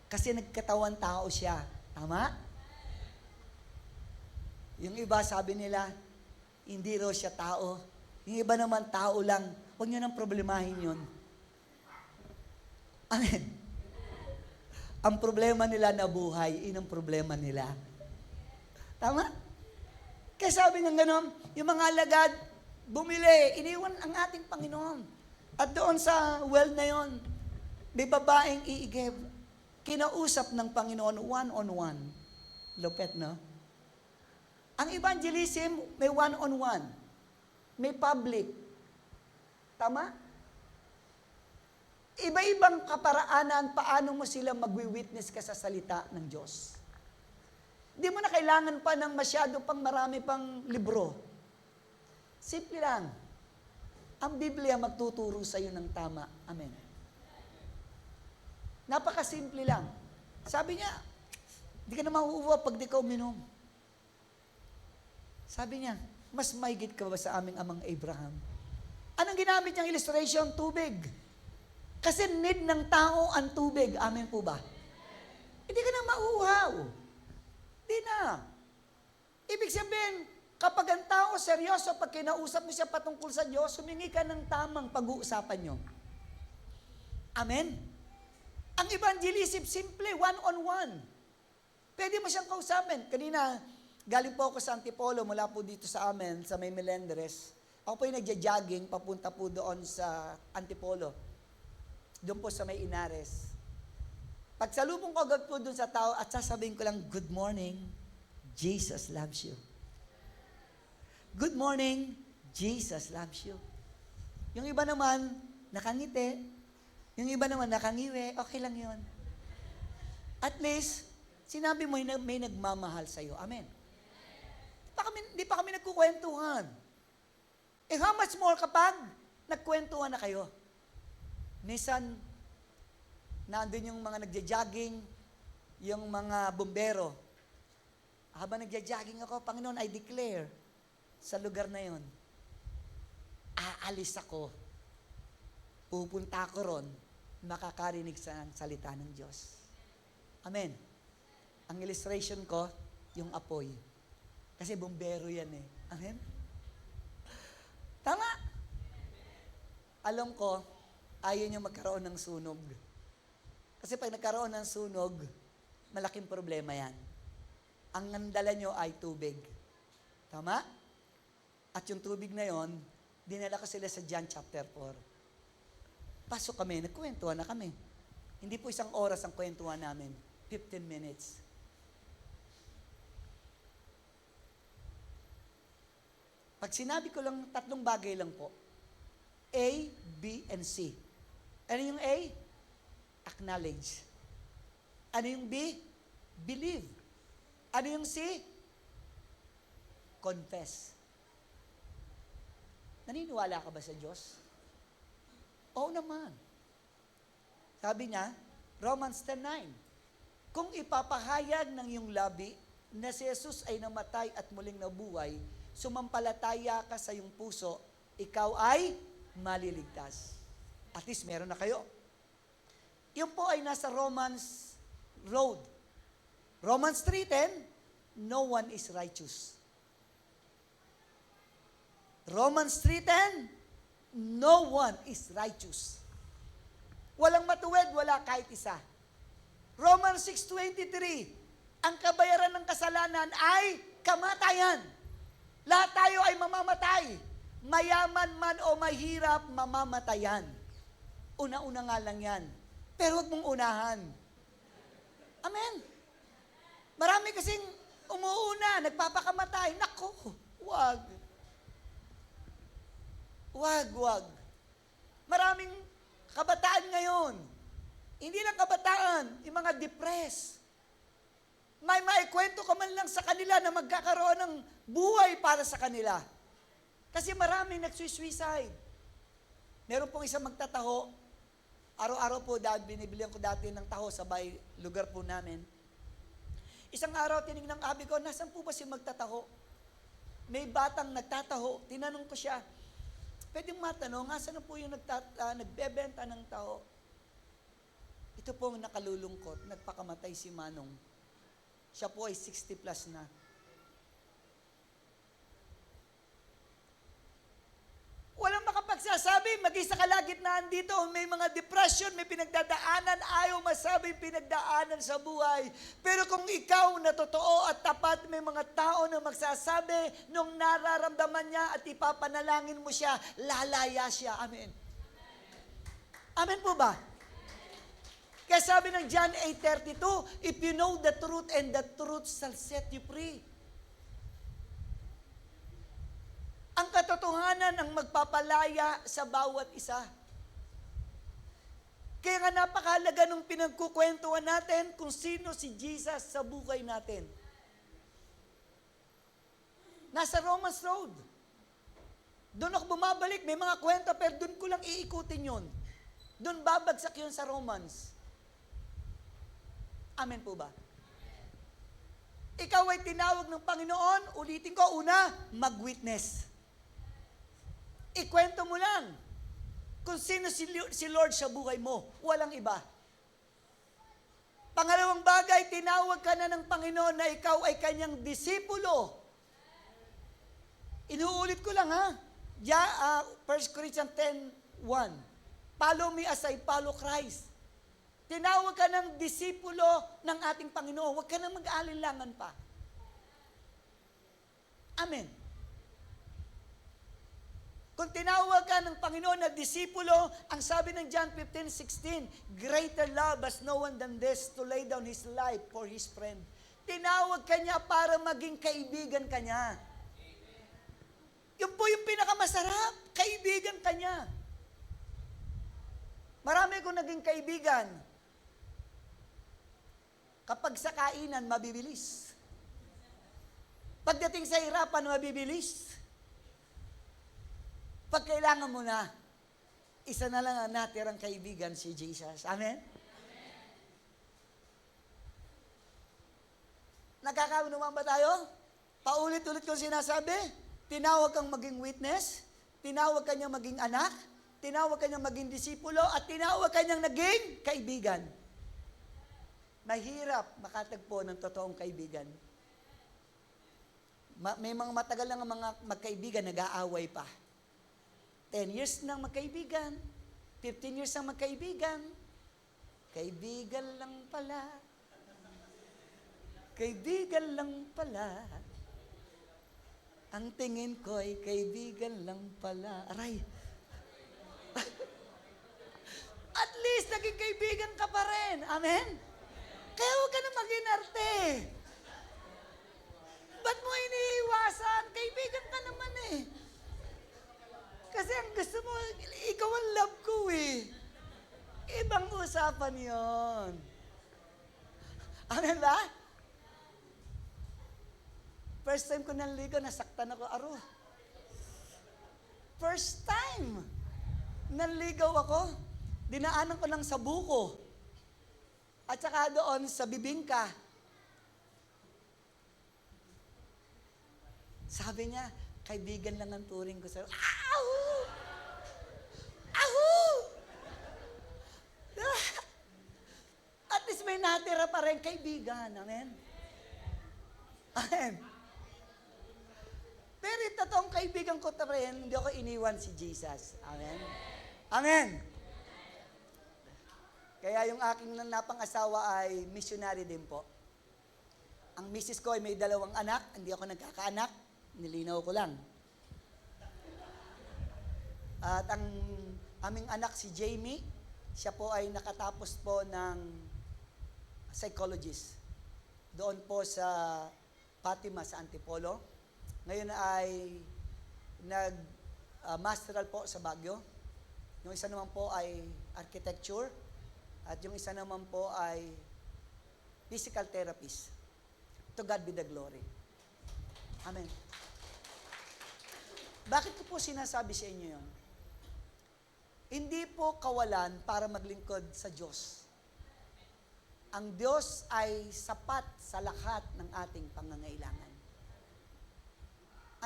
B: Kasi nagkatawan tao siya. Tama? Yung iba sabi nila, hindi raw siya tao. Yung iba naman tao lang. Huwag nyo nang problemahin yun. Amen. Ang problema nila na buhay, yun ang problema nila. Tama? Kaya sabi ng gano'n, yung mga alagad, bumili, iniwan ang ating Panginoon. At doon sa well na yon, may babaeng iigib. Kinausap ng Panginoon one-on-one. Lupet, no? Ang evangelism, may one-on-one. May public. Tama? Iba-ibang kaparaanan paano mo sila magwi-witness ka sa salita ng Diyos. Hindi mo na kailangan pa ng masyado pang marami pang libro. Simple lang. Ang Biblia magtuturo sa iyo ng tama. Amen. Napakasimple lang. Sabi niya, hindi ka na mauuwa pag di ka uminom. Sabi niya, mas mahigit ka ba sa aming amang Abraham? Anong ginamit niyang illustration? Tubig. Kasi need ng tao ang tubig. Amen po ba? Hindi ka na mauuhaw. Hindi na. Ibig sabihin, kapag ang tao seryoso, pag kinausap mo siya patungkol sa Diyos, humingi ka ng tamang pag-uusapan niyo. Amen? Ang evangelism, simple, one-on-one. Pwede mo siyang kausapin. Kanina, galing po ako sa Antipolo, mula po dito sa amin, sa may Melendres. Ako po yung nagja-jogging, papunta po doon sa Antipolo. Doon po sa may Inares. Pagsalubong ko agad po doon sa tao at sasabihin ko lang, good morning, Jesus loves you. Good morning, Jesus loves you. Yung iba naman, nakangiti. Yung iba naman, nakangiwi. Okay lang yun. At least, sinabi mo may nagmamahal sa'yo. Amen. Di pa kami nagkukwentuhan. Eh, how much more kapag nagkwentuhan na kayo? Minsan, nandun yung mga nagja-jogging, yung mga bumbero. Habang nagja-jogging ako, Panginoon, I declare sa lugar na yon, aalis ako. Pupunta ako ron, makakarinig sa salita ng Diyos. Amen. Ang illustration ko, yung apoy. Kasi bumbero yan eh. Amen? Tama? Alam ko, ayaw niyo magkaroon ng sunog. Kasi pag nagkaroon ng sunog, malaking problema yan. Ang nandala nyo ay tubig. Tama? At yung tubig na yon, dinala ko sila sa John chapter 4. Pasok kami, nagkwentuhan na kami. Hindi po isang oras ang kwentuhan namin. 15 minutes. Pag sinabi ko lang, 3 bagay lang po. A, B, and C. Ano yung A? Acknowledge. Ano yung B? Believe. Ano yung C? Confess. Naniniwala ka ba sa Diyos? Oo naman. Sabi niya, Romans 10:9, kung ipapahayag ng iyong labi na si Jesus ay namatay at muling nabuhay, sumampalataya ka sa iyong puso, ikaw ay maliligtas. At least meron na kayo. Yun po ay nasa Romans road. Romans 3:10, no one is righteous. Romans 3:10, no one is righteous. Walang matuwid, wala kahit isa. Romans 6:23, ang kabayaran ng kasalanan ay kamatayan. Lahat tayo ay mamamatay. Mayaman man o mahirap, mamamatayan. Una-una nga lang yan. Pero huwag mong unahan. Amen. Marami kasing Umuuna, nagpapakamatay. Nako, wag. Wag, wag. Maraming kabataan ngayon. Hindi lang kabataan, yung mga depressed. May maikwento ka man lang sa kanila na magkakaroon ng buhay para sa kanila. Kasi maraming nagsuicide. Meron pong isang magtataho. Araw-araw po, binibilihan ko dati ng taho sa lugar po namin. Isang araw, tinignan ko, sabi ko, nasan po ba si magtataho? May batang nagtataho. Tinanong ko siya, pwedeng matanong, asan na po yung nagbebenta ng taho? Ito pong nakalulungkot, nagpakamatay si Manong. Siya po ay 60 plus na. Walang makapagsasabi, mag-isa kalagitnaan dito, may mga depression, may pinagdadaanan, ayaw masabi pinagdaanan sa buhay. Pero kung ikaw na totoo at tapat, may mga tao na magsasabi nung nararamdaman niya at ipapanalangin mo siya, lalaya siya. Amen. Amen po ba? Kaya sabi ng John 8:32, if you know the truth and the truth shall set you free. Ang katotohanan ang magpapalaya sa bawat isa. Kaya nga napakahalaga nung pinagkukwentuhan natin kung sino si Jesus sa buhay natin. Nasa Romans Road. Doon ako bumabalik, may mga kwento, pero doon ko lang iikutin yun. Doon babagsak yun sa Romans. Amen po ba? Ikaw ay tinawag ng Panginoon, ulitin ko, una, mag-witness. Ikwento mo lang kung sino si Lord sa buhay mo. Walang iba. Pangalawang bagay, tinawag ka na ng Panginoon na ikaw ay kanyang disipulo. Inuulit ko lang ha. 1 Corinthians 10:1. Follow me as I follow Christ. Tinawag ka ng disipulo ng ating Panginoon. Huwag ka nang mag-alinlangan pa. Amen. Kung tinawag ka ng Panginoon na disipulo, ang sabi ng John 15:16, greater love has no one than this, to lay down his life for his friend. Tinawag ka niya para maging kaibigan ka niya. Yun po yung pinakamasarap, kaibigan ka niya. Marami kong naging kaibigan. Kapag sa kainan, mabibilis. Pagdating sa hirapan, mabibilis. Pag kailangan mo na, isa na lang ang natirang kaibigan, si Jesus. Amen? Nakakaunawan ba tayo? Paulit-ulit kong sinasabi, tinawag kang maging witness, tinawag kanyang maging anak, tinawag kanyang maging disipulo, at tinawag kanyang naging kaibigan. Mahirap makatagpo ng totoong kaibigan. May mga matagal lang ang mga magkaibigan, nag-aaway pa. 10 years nang magkaibigan, 15 years nang magkaibigan, kaibigan lang pala. Kaibigan lang pala. Ang tingin ko ay kaibigan lang pala. Aray. At least naging kaibigan ka pa rin. Amen? Kaya huwag ka na mag-inarte. Ba't mo iniiwasan? Kaibigan ka naman eh. Kasi ang gusto mo, ikaw ang love ko eh. Ibang usapan yon. Amen ba? First time ko naligo, nasaktan ako, aro. First time. Naligaw ako. Dinaanan ko lang sa buko. At saka doon sa bibingka. Sabi niya, kaibigan lang ang turing ko sa'yo. Ahu! Ahu! At least may natira pa rin kaibigan. Amen? Amen? Pero yung totoong kaibigan ko pa rin, hindi ako iniwan si Jesus. Amen? Amen? Kaya yung aking napang-asawa ay missionary din po. Ang misis ko ay may 2 anak, hindi ako nagkakaanak, nilinaw ko lang. At ang aming anak si Jamie, siya po ay nakatapos po ng psychologist. Doon po sa Fatima sa Antipolo. Ngayon ay nag-masteral po sa Baguio. Yung isa naman po ay architecture. At yung isa naman po ay physical therapist. To God be the glory. Amen. Bakit ko po sinasabi sa inyo yun? Hindi po kawalan para maglingkod sa Diyos. Ang Diyos ay sapat sa lahat ng ating pangangailangan.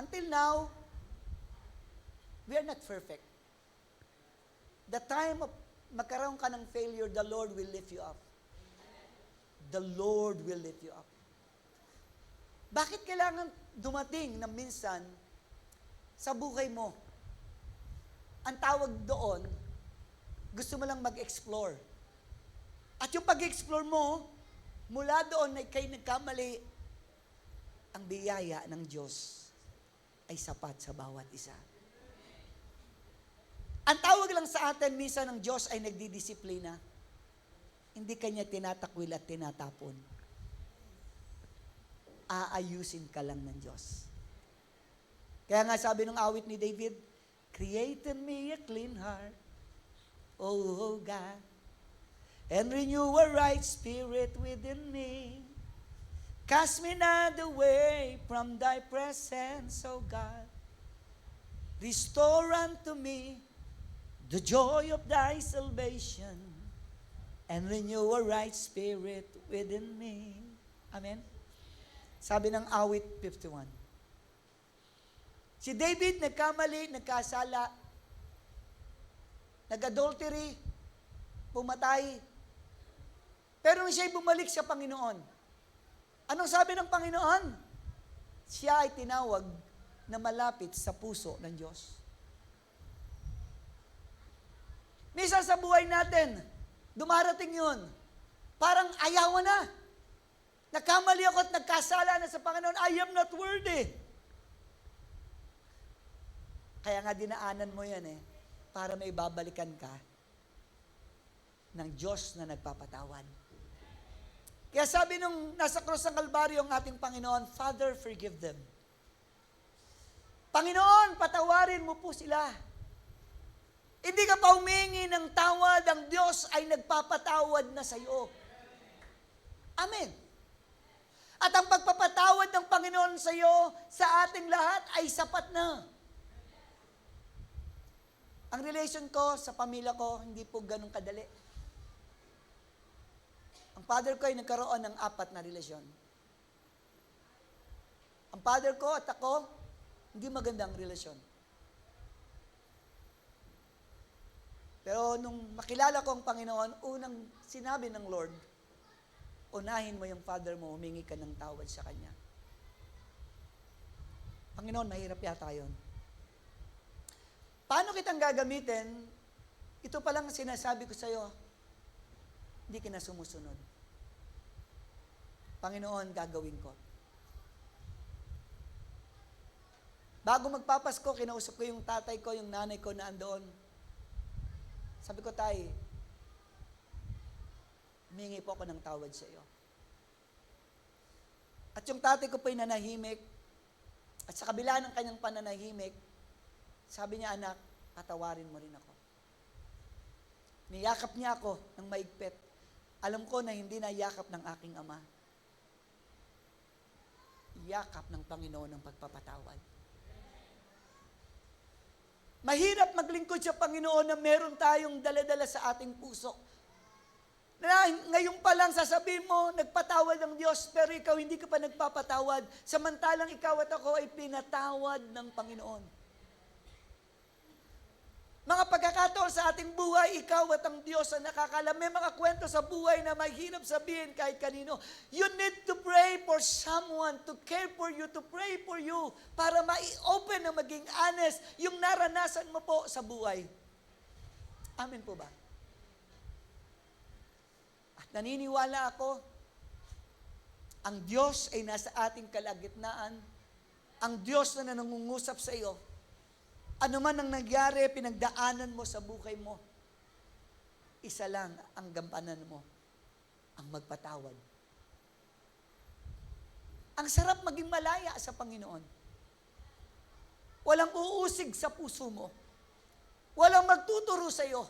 B: Until now, we are not perfect. The time of magkaroon ka ng failure, the Lord will lift you up. The Lord will lift you up. Bakit kailangan dumating na minsan sa buhay mo? Ang tawag doon, gusto mo lang mag-explore. At yung pag-explore mo, mula doon ay kayo nagkamali, ang biyaya ng Diyos ay sapat sa bawat isa. Ang tawag lang sa atin, minsan ng Diyos ay nagdidisiplina. Hindi kanya tinatakwil at tinatapon. Aayusin ka lang ng Diyos. Kaya nga sabi ng awit ni David, create in me a clean heart, O God, and renew a right spirit within me. Cast me not away from thy presence, O God. Restore unto me the joy of thy salvation, and renew a right spirit within me. Amen? Sabi ng awit 51. Si David nagkamali, nagkasala, nag-adultery, pumatay. Pero nung siya'y bumalik sa Panginoon, anong sabi ng Panginoon? Siya ay tinawag na malapit sa puso ng Diyos. Minsan sa buhay natin, dumarating yun. Parang ayaw na. Nagkamali ako at nagkasala na sa Panginoon. I am not worthy. Kaya nga dinaanan mo yan para may babalikan ka ng Diyos na nagpapatawad. Kaya sabi nung nasa krus ng Kalbaryo ang ating Panginoon, Father, forgive them. Panginoon, patawarin mo po sila. Hindi ka pa humingi ng tawad, ang Diyos ay nagpapatawad na sa iyo. Amen. At ang pagpapatawad ng Panginoon sa iyo, sa ating lahat, ay sapat na. Ang relation ko sa pamilya ko, hindi po ganun kadali. Ang father ko ay nagkaroon ng 4 na relasyon. Ang father ko at ako, hindi magandang relasyon. Pero nung makilala ko ang Panginoon, unang sinabi ng Lord, unahin mo yung father mo, humingi ka ng tawad sa kanya. Panginoon, mahirap yata yun. Paano kitang gagamitin? Ito palang sinasabi ko sa iyo, hindi ka na sumusunod. Panginoon, gagawin ko. Bago magpapasko, kinausap ko yung tatay ko, yung nanay ko na andoon. Sabi ko, tay, humingi po ako ng tawad sa iyo. At yung tatay ko po'y nanahimik, at sa kabila ng kanyang pananahimik, sabi niya, anak, patawarin mo rin ako. Niyakap niya ako ng maigpit. Alam ko na hindi nayakap ng aking ama. Yakap ng Panginoon ng pagpapatawad. Mahirap maglingkod sa Panginoon na meron tayong dala-dala sa ating puso. Na ngayon pa lang sasabihin mo, nagpatawad ang Diyos, pero ikaw hindi ka pa nagpapatawad. Samantalang ikaw at ako ay pinatawad ng Panginoon. Mga pagkakataon sa ating buhay, ikaw at ang Diyos ang nakakalam. May mga kwento sa buhay na mahirap sabihin kahit kanino. You need to pray for someone to care for you, to pray for you, para ma-open na maging honest yung naranasan mo po sa buhay. Amen po ba? At naniniwala ako, ang Diyos ay nasa ating kalagitnaan. Ang Diyos na nangungusap sa iyo. Ano man ang nangyari, pinagdaanan mo sa buhay mo, isa lang ang gampanan mo, ang magpatawad. Ang sarap maging malaya sa Panginoon. Walang uusig sa puso mo. Walang magtuturo sa iyo.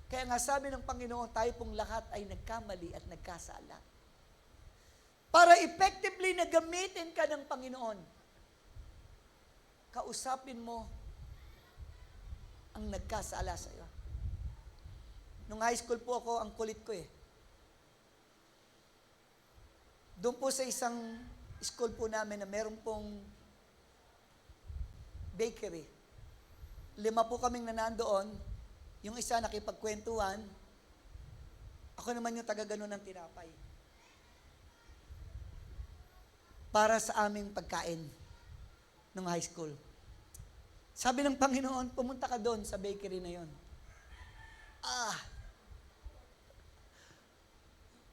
B: Kaya nga sabi ng Panginoon, tayo pong lahat ay nagkamali at nagkasala. Para effectively na gamitin ka ng Panginoon, kausapin mo ang nagkasala sa iyo. Nung high school po ako, ang kulit ko eh. Doon po sa isang school po namin na meron pong bakery. 5 po kaming nandoon. Yung isa nakipagkwentuhan. Ako naman yung taga-ganon ng tinapay. Para sa aming pagkain nung high school. Sabi ng Panginoon, pumunta ka doon sa bakery na yon.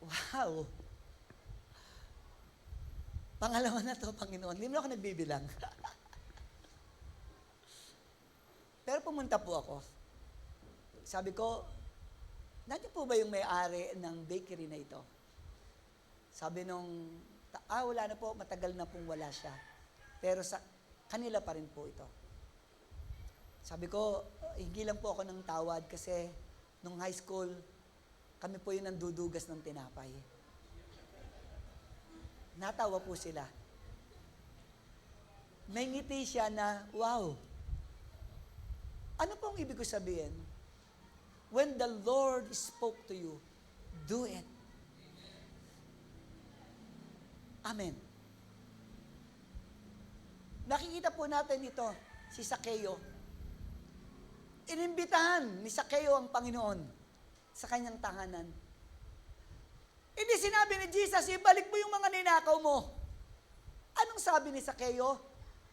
B: Wow! Pangalawa na to, Panginoon. Hindi mo ako nagbibilang. Pero pumunta po ako. Sabi ko, nandiyan po ba yung may-ari ng bakery na ito? Sabi nung, wala na po, matagal na pong wala siya. Pero sa kanila pa rin po ito. Sabi ko, hingi lang po ako ng tawad kasi nung high school, kami po yung nandudugas ng tinapay. Natawa po sila. May ngiti siya na, wow. Ano pong ibig ko sabihin? When the Lord spoke to you, do it. Amen. Nakikita po natin ito, si Sakeo. Inimbitahan ni Sakeo ang Panginoon sa kanyang tahanan. Hindi sinabi ni Jesus, ibalik mo yung mga ninakaw mo. Anong sabi ni Sakeo?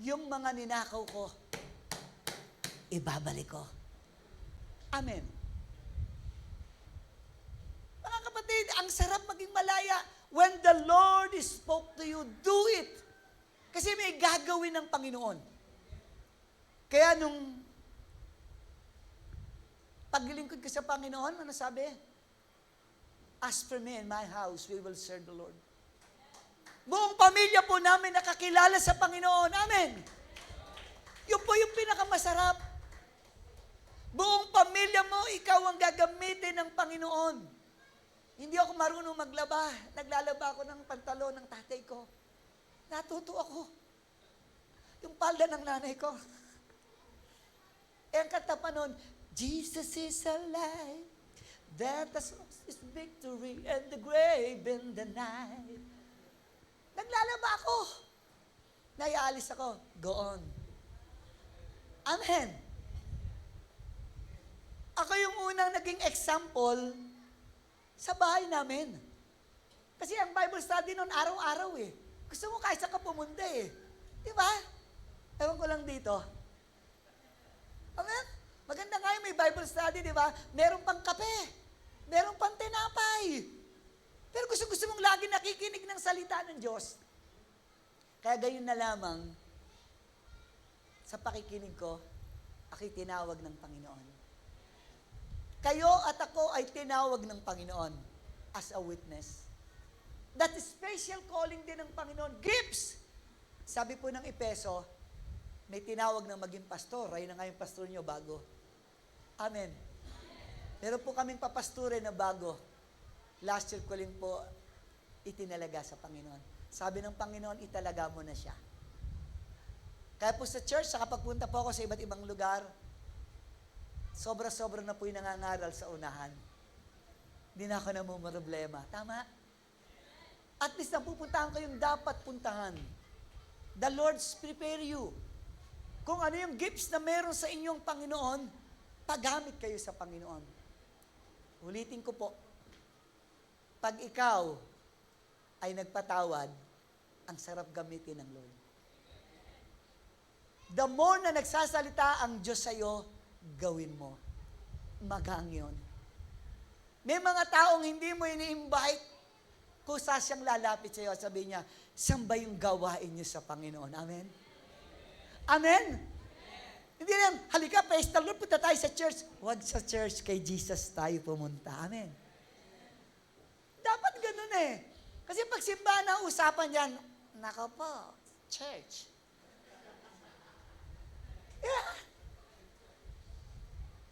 B: Yung mga ninakaw ko, ibabalik ko. Amen. Mga kapatid, ang sarap maging malaya. When the Lord spoke to you, do it. Kasi may gagawin ng Panginoon. Kaya nung paglilingkod ka sa Panginoon, ano sabi? As for me and my house, we will serve the Lord. Buong pamilya po namin nakakilala sa Panginoon. Amen. Yun po yung pinakamasarap. Buong pamilya mo, ikaw ang gagamitin ng Panginoon. Hindi ako marunong maglaba. Naglalaba ako ng pantalon ng tatay ko. Natuto ako. Yung palda ng nanay ko. Ang kanta pa nun, Jesus is alive. That is victory and the grave in the night. Naglalaba ako. Naialis ako. Go on. Amen. Ako yung unang naging example sa bahay namin. Kasi ang Bible study noon araw-araw eh. Gusto mo kahit saan ka pumunta eh. Di ba? Ewan ko lang dito. Amen? Maganda nga yung may Bible study, di ba? Meron pang kape. Meron pang tinapay. Pero gusto mong lagi nakikinig ng salita ng Diyos. Kaya gayon na lamang, sa pakikinig ko, ako'y tinawag ng Panginoon. Kayo at ako ay tinawag ng Panginoon as a witness. That is special calling din ng Panginoon. Gifts! Sabi po ng Epeso, may tinawag na maging pastor. Ayun na nga yung pastor nyo bago. Amen. Meron po kaming papasture na bago. Last year ko rin po itinalaga sa Panginoon. Sabi ng Panginoon, italaga mo na siya. Kaya po sa church, sa kapagpunta po ako sa iba't ibang lugar, sobra-sobra na po yung nangangaral sa unahan. Hindi na ako namumroblema. Tama? At least napupuntahan ko yung dapat puntahan. The Lord's prepare you. Kung ano yung gifts na meron sa inyong Panginoon, paggamit kayo sa Panginoon. Ulitin ko po, pag ikaw ay nagpatawad, ang sarap gamitin ng Lord. The more na nagsasalita ang Diyos sa'yo, gawin mo. Magang yun. May mga taong hindi mo ini-invite, kusa siyang lalapit sa'yo, sabi niya, saan ba yung gawain niyo sa Panginoon? Amen? Amen? Hindi lang, halika, praise the Lord, punta tayo sa church. Huwag sa church, kay Jesus tayo pumunta. Amen. Dapat ganun eh. Kasi pag simbahan na usapan yan, Nako po, church. Yeah.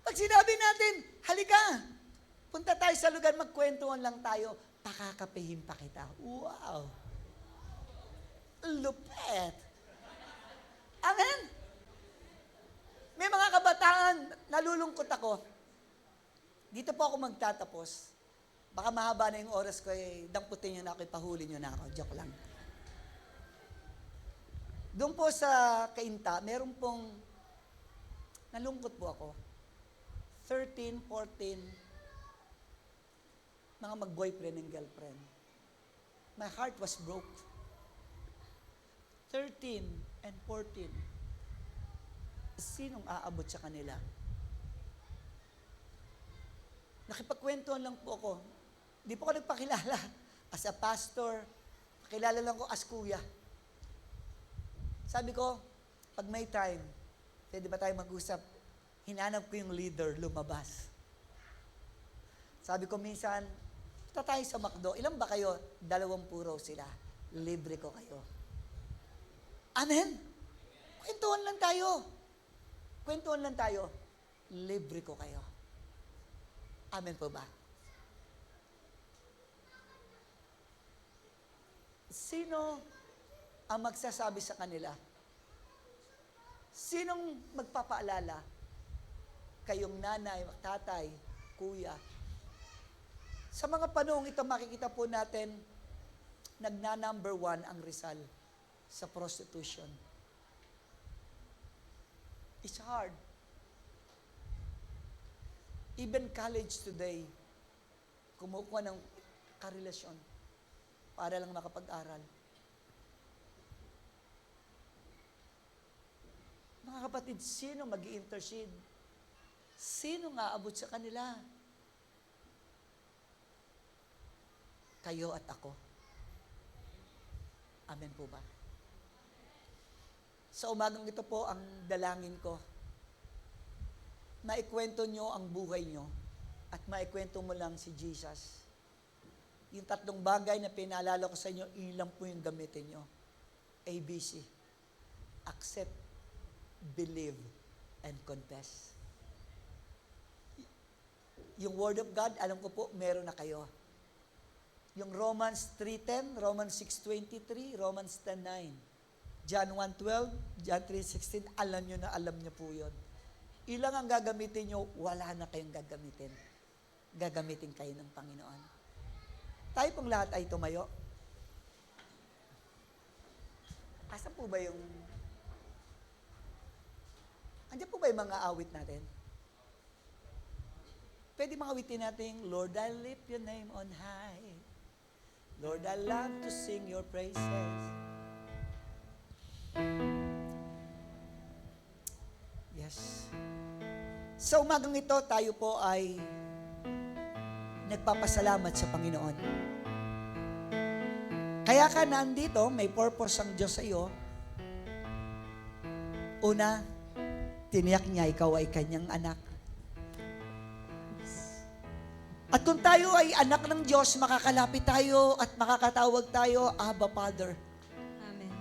B: Pag sinabi natin, halika, punta tayo sa lugar, magkwentuhan lang tayo, pakakapehin pa kita. Wow. Lupet. Amen. May mga kabataan, nalulungkot ako. Dito po ako magtatapos. Baka mahaba na yung oras ko, damputin nyo na ako, ipahuli nyo na ako. Joke lang. Doon po sa Kainta, meron pong, nalungkot po ako. 13, 14, mga mag-boyfriend and girlfriend. My heart was broke. 13 and 14. Sinong aabot sa kanila? Nakipagkwentuhan lang po ako. Di po ako nagpakilala. As a pastor, pakilala lang ko as kuya. Sabi ko, pag may time, pwede ba tayo mag-usap? Hinanap ko yung leader, lumabas. Sabi ko minsan, punta tayo sa McDo. Ilan ba kayo? 20 raw sila. Libre ko kayo. Amen? Kwentuhan lang tayo. Kwentuhan lang tayo. Libre ko kayo. Amen po ba? Sino ang magsasabi sa kanila? Sinong magpapaalala? Kayong nanay, tatay, kuya. Sa mga panahong ito, makikita po natin, nagna-number 1 ang Rizal sa prostitution. It's hard. Even college today, kumukuha ng karelasyon para lang makapag-aral. Mga kapatid, sino mag-i-intercede? Sino nga abot sa kanila? Kayo at ako. Amen po ba? Sa umagang ito po ang dalangin ko. Maikwento nyo ang buhay nyo at maikwento mo lang si Jesus. Yung 3 bagay na pinaalala ko sa inyo, ilan po yung gamitin nyo. ABC. Accept, believe, and confess. Yung Word of God, alam ko po, meron na kayo. Yung Romans 3:10, Romans 6:23, Romans 10:9, John 1:12, John 3:16, alam nyo po yun. Ilang ang gagamitin nyo, wala na kayong gagamitin. Gagamitin kayo ng Panginoon. Tayo pong lahat ay tumayo. Asan po ba yung... Andiyan po ba yung mga awit natin? Pwede mga awitin natin, Lord, I lift your name on high. Lord, I love to sing your praises. Yes. Sa umagang ito, tayo po ay nagpapasalamat sa Panginoon. Kaya ka nandito, may purpose ang Diyos sa iyo. Una, tiniyak niya ikaw ay kanyang anak. At kung tayo ay anak ng Diyos, makakalapit tayo at makakatawag tayo, Abba, Father.
C: Amen.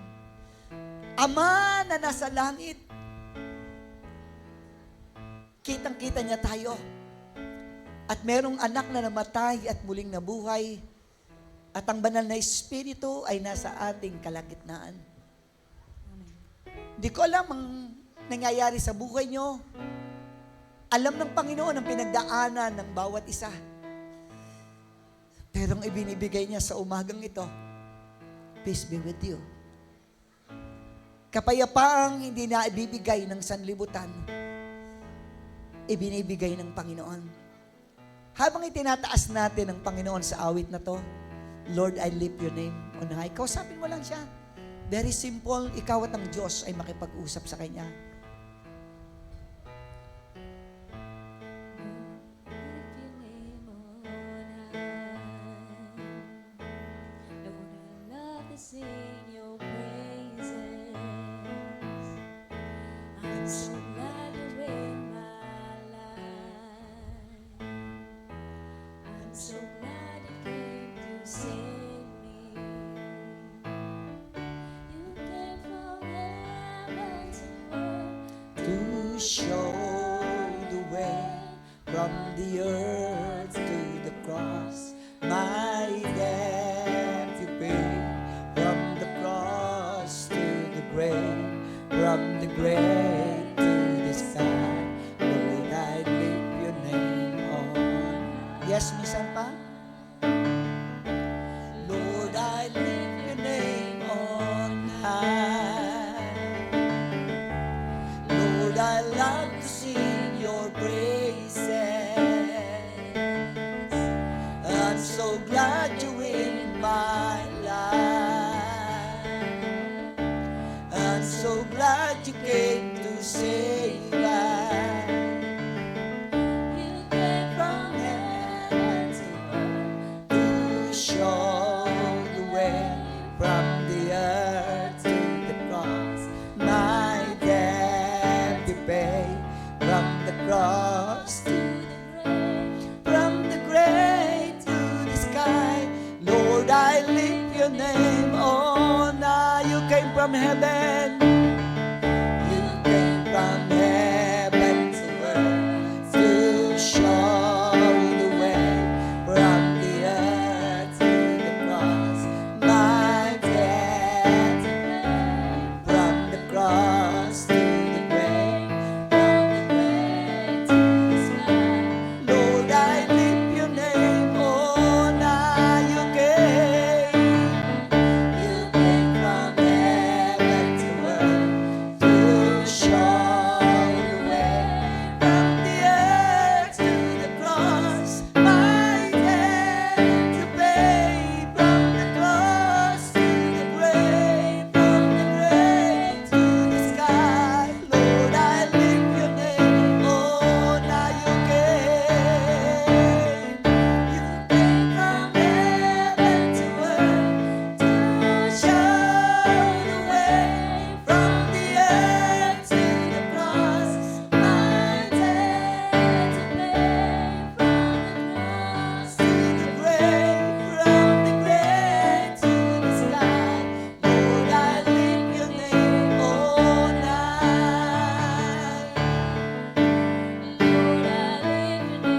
B: Ama na nasa langit, kitang-kita niya tayo. At merong anak na namatay at muling nabuhay. At ang banal na Espiritu ay nasa ating kalagitnaan.
C: Amen.
B: Di ko alam ang nangyayari sa buhay nyo. Alam ng Panginoon ang pinagdaanan ng bawat isa. Pero ang ibinibigay niya sa umagang ito, peace be with you. Kapayapaang hindi na ibibigay ng sanlibutan, ibinibigay ng Panginoon. Habang itinataas natin ang Panginoon sa awit na to, Lord, I lift your name on high. Kausapin mo lang siya. Very simple, ikaw at ang Diyos ay makipag-usap sa Kanya.
C: Sing your praises. I'm so glad you're in my life. I'm so glad you came to save me.
B: show the way from the earth to the cross. My debt you paid from the cross to the grave, from the grave to the sky. Lord, I lift your name on. Yes, minsan pa? Lord, I lift your name on high. Lord, I love to sing your praises. I'm so glad you're in my life. I'm so glad you came to save us.
C: You came from heaven to earth
B: To show the way from the earth to the cross. My debt you pay from the cross to from the grave to the sky. Lord, I lift your name on high. You came from heaven. You came from heaven to earth to show the way from the earth to the cross. My debt from the cross to the grave, from the grave to the sky. Lord, I lift your name on high. You came from heaven to earth to show the way from the earth to the cross. My debt to pay from the cross to the grave, from the grave to the sky. Lord, I lift your name on high. You came from heaven to earth to show the way from the earth to the cross. My debt to pay from the cross to the grave, from the grave to the sky. Lord, I lift your name on high.
C: Lord, I lift your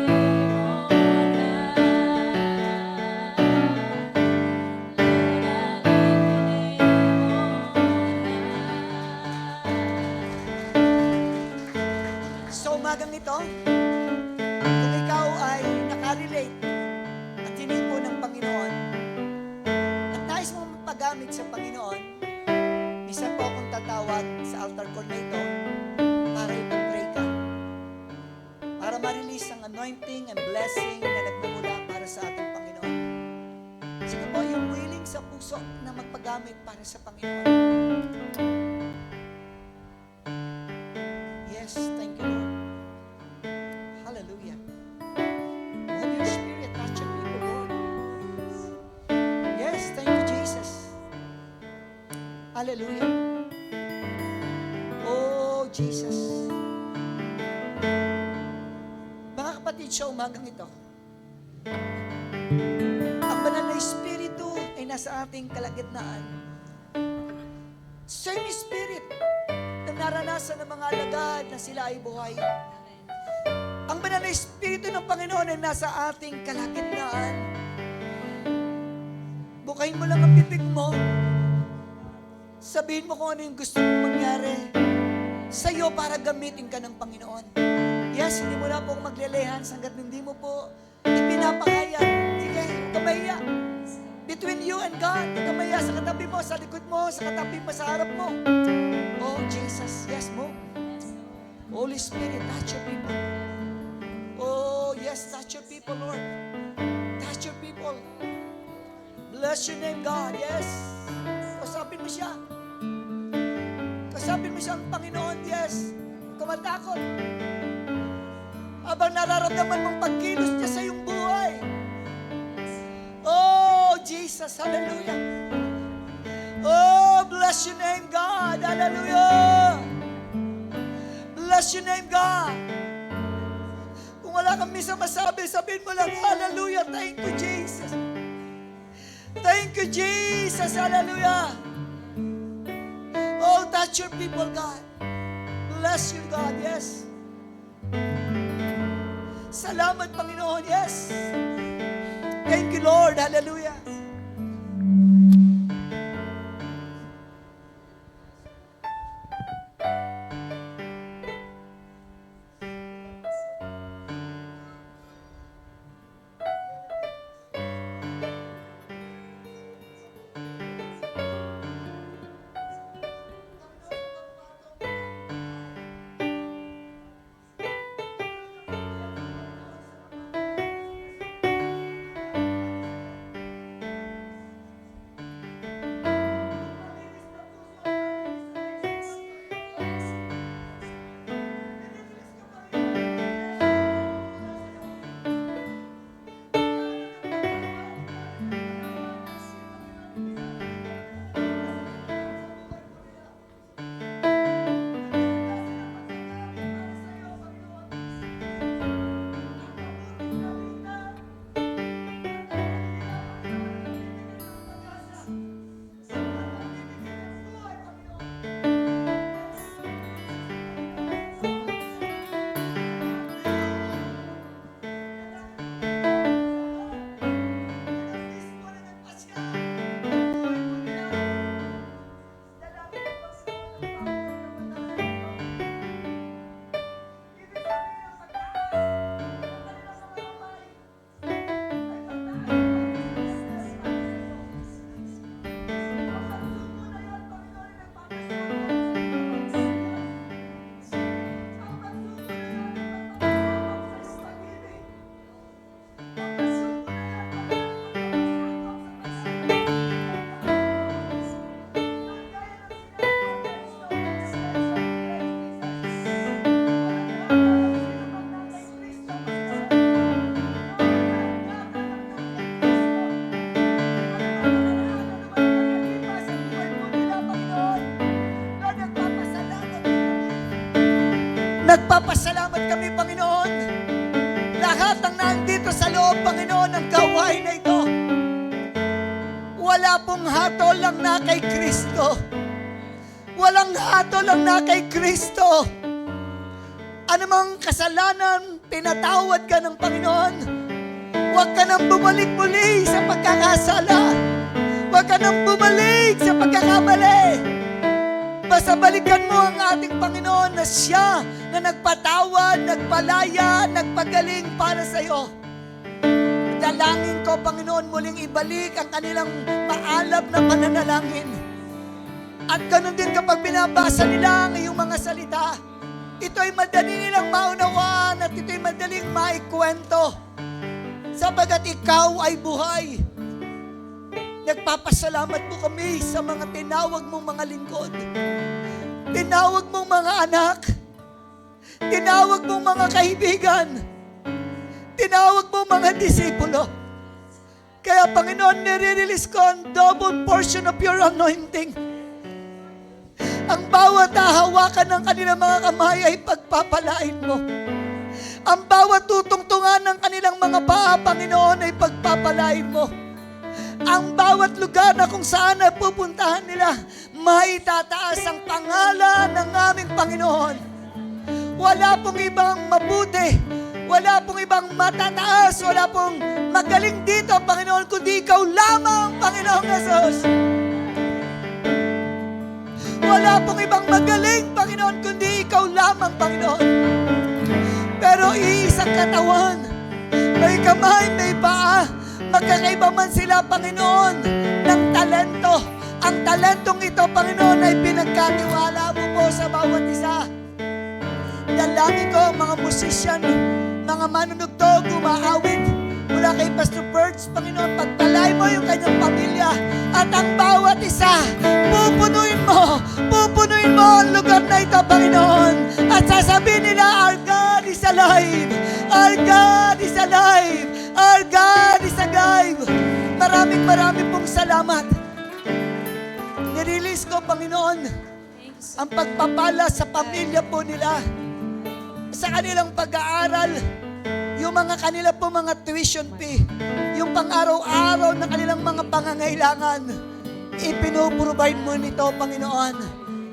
B: So umagang ito, kung ikaw ay nakarelate at hinipo ng Panginoon at nais mo mapagamit sa Panginoon, minsan po akong tatawag sa altar call na ito para ipag-pray ka. Para ma-release ang anointing and blessing na nagmumula para sa ating Panginoon. Sino po yung willing sa puso na magpagamit para sa Panginoon? Yes, thank you, Lord. Hallelujah. Holy Spirit, touch your people, Lord. Yes, thank you, Jesus. Hallelujah. Oh, Jesus. Mga kapatid, sa umagang ito, ang banal na Espiritu ay nasa ating kalagitnaan. Same Spirit na naranasan ng mga alagad na sila ay buhay. Ang banal na Espiritu ng Panginoon ay nasa ating kalagitnaan. Bukayin mo lang ang bibig mo. Sabihin mo kung ano yung gusto mong mangyari sa iyo para gamitin ka ng Panginoon. Yes, hindi mo na po maglelehan hanggat hindi mo po ipinapahayag. Sige, huwag ka mahiya. Between you and God, huwag ka mahiya sa katabi mo, sa likod mo, sa katabi mo, sa harap mo. Oh, Jesus, yes mo. Holy Spirit, touch your people. Oh, yes, touch your people, Lord. Touch your people. Bless your name, God. Yes. Kasapin mo siya. Kasapin mo siyang Panginoon. Yes. Huwag ka matakot. Habang nararamdaman mong pagkilos niya sa iyong buhay. Oh, Jesus. Hallelujah. Oh, bless your name, God. Hallelujah. Bless your name, God. Kung wala kang misa masabi, sabihin mo lang, hallelujah, thank you, Jesus. Thank you, Jesus, hallelujah. Oh, touch your people, God. bless you, God. Yes. Salamat, Panginoon. Yes. Thank you, Lord. Hallelujah. Nagpapasalamat kami, Panginoon. Lahat ng nandito sa loob, Panginoon, ng gawain na ito, wala pong hatol lang na kay Kristo. Walang hatol lang na kay Kristo. Anumang kasalanan, pinatawad ka ng Panginoon. Huwag ka nang bumalik muli sa pagkakasala. Huwag ka nang bumalik sa pagkakamali. Basta balikan mo ang ating Panginoon na siya na nagpatawad, nagpalaya, nagpagaling para sa iyo. Dalangin ko, Panginoon, muling ibalik ang kanilang maalab na pananalangin. At ganun din kapag binabasa nila ang iyong mga salita, ito'y madali nilang maunawaan at ito'y madaling maikwento. Sapagat ikaw ay buhay. Nagpapasalamat po kami sa mga tinawag mong mga lingkod. Tinawag mong mga anak. Tinawag mong mga kaibigan. Tinawag mong mga disipulo. Kaya Panginoon, nire-release ko ang double portion of your anointing. Ang bawat hahawakan ng kanilang mga kamay ay pagpapalain mo. Ang bawat tutungtungan ng kanilang mga paa, Panginoon, ay pagpapalain mo. Ang bawat lugar na kung saan na pupuntahan nila, maitataas ang pangalan ng aming Panginoon. Wala pong ibang mabuti, wala pong ibang matataas, wala pong magaling dito, Panginoon, kundi ikaw lamang, Panginoong Jesus. Wala pong ibang magaling, Panginoon, kundi ikaw lamang, Panginoon. Pero iisang katawan, may kamay, may paa, magkakaiba man sila, Panginoon, ng talento. Ang talentong ito, Panginoon, ay pinagkatiwala mo po sa bawat isa. Dalangin ko, mga musician, mga manunugtog, umaawit, mula kay Pastor Birds, Panginoon, pagpalay mo yung kanyang pamilya. At ang bawat isa, pupunuin mo ang lugar na ito, Panginoon. At sasabihin nila, our God is alive. Our God is alive. Our God is alive. Maraming pong salamat. Nirelease ko, Panginoon, ang pagpapala sa pamilya po nila, sa kanilang pag-aaral, yung mga kanila po mga tuition fee, yung pang-araw-araw na kanilang mga pangangailangan, ipinoprovide mo nito, Panginoon.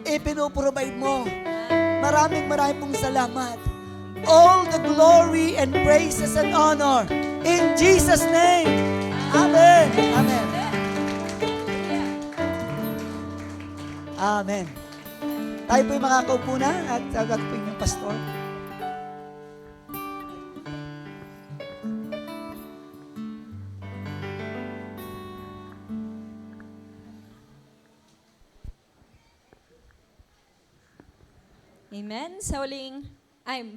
B: Ipinoprovide mo. Maraming pong salamat. All the glory and praises and honor in Jesus' name. Amen. Amen. Amen. Tayo po'y makakaupo na at gagawin yung pastor.
C: Amen.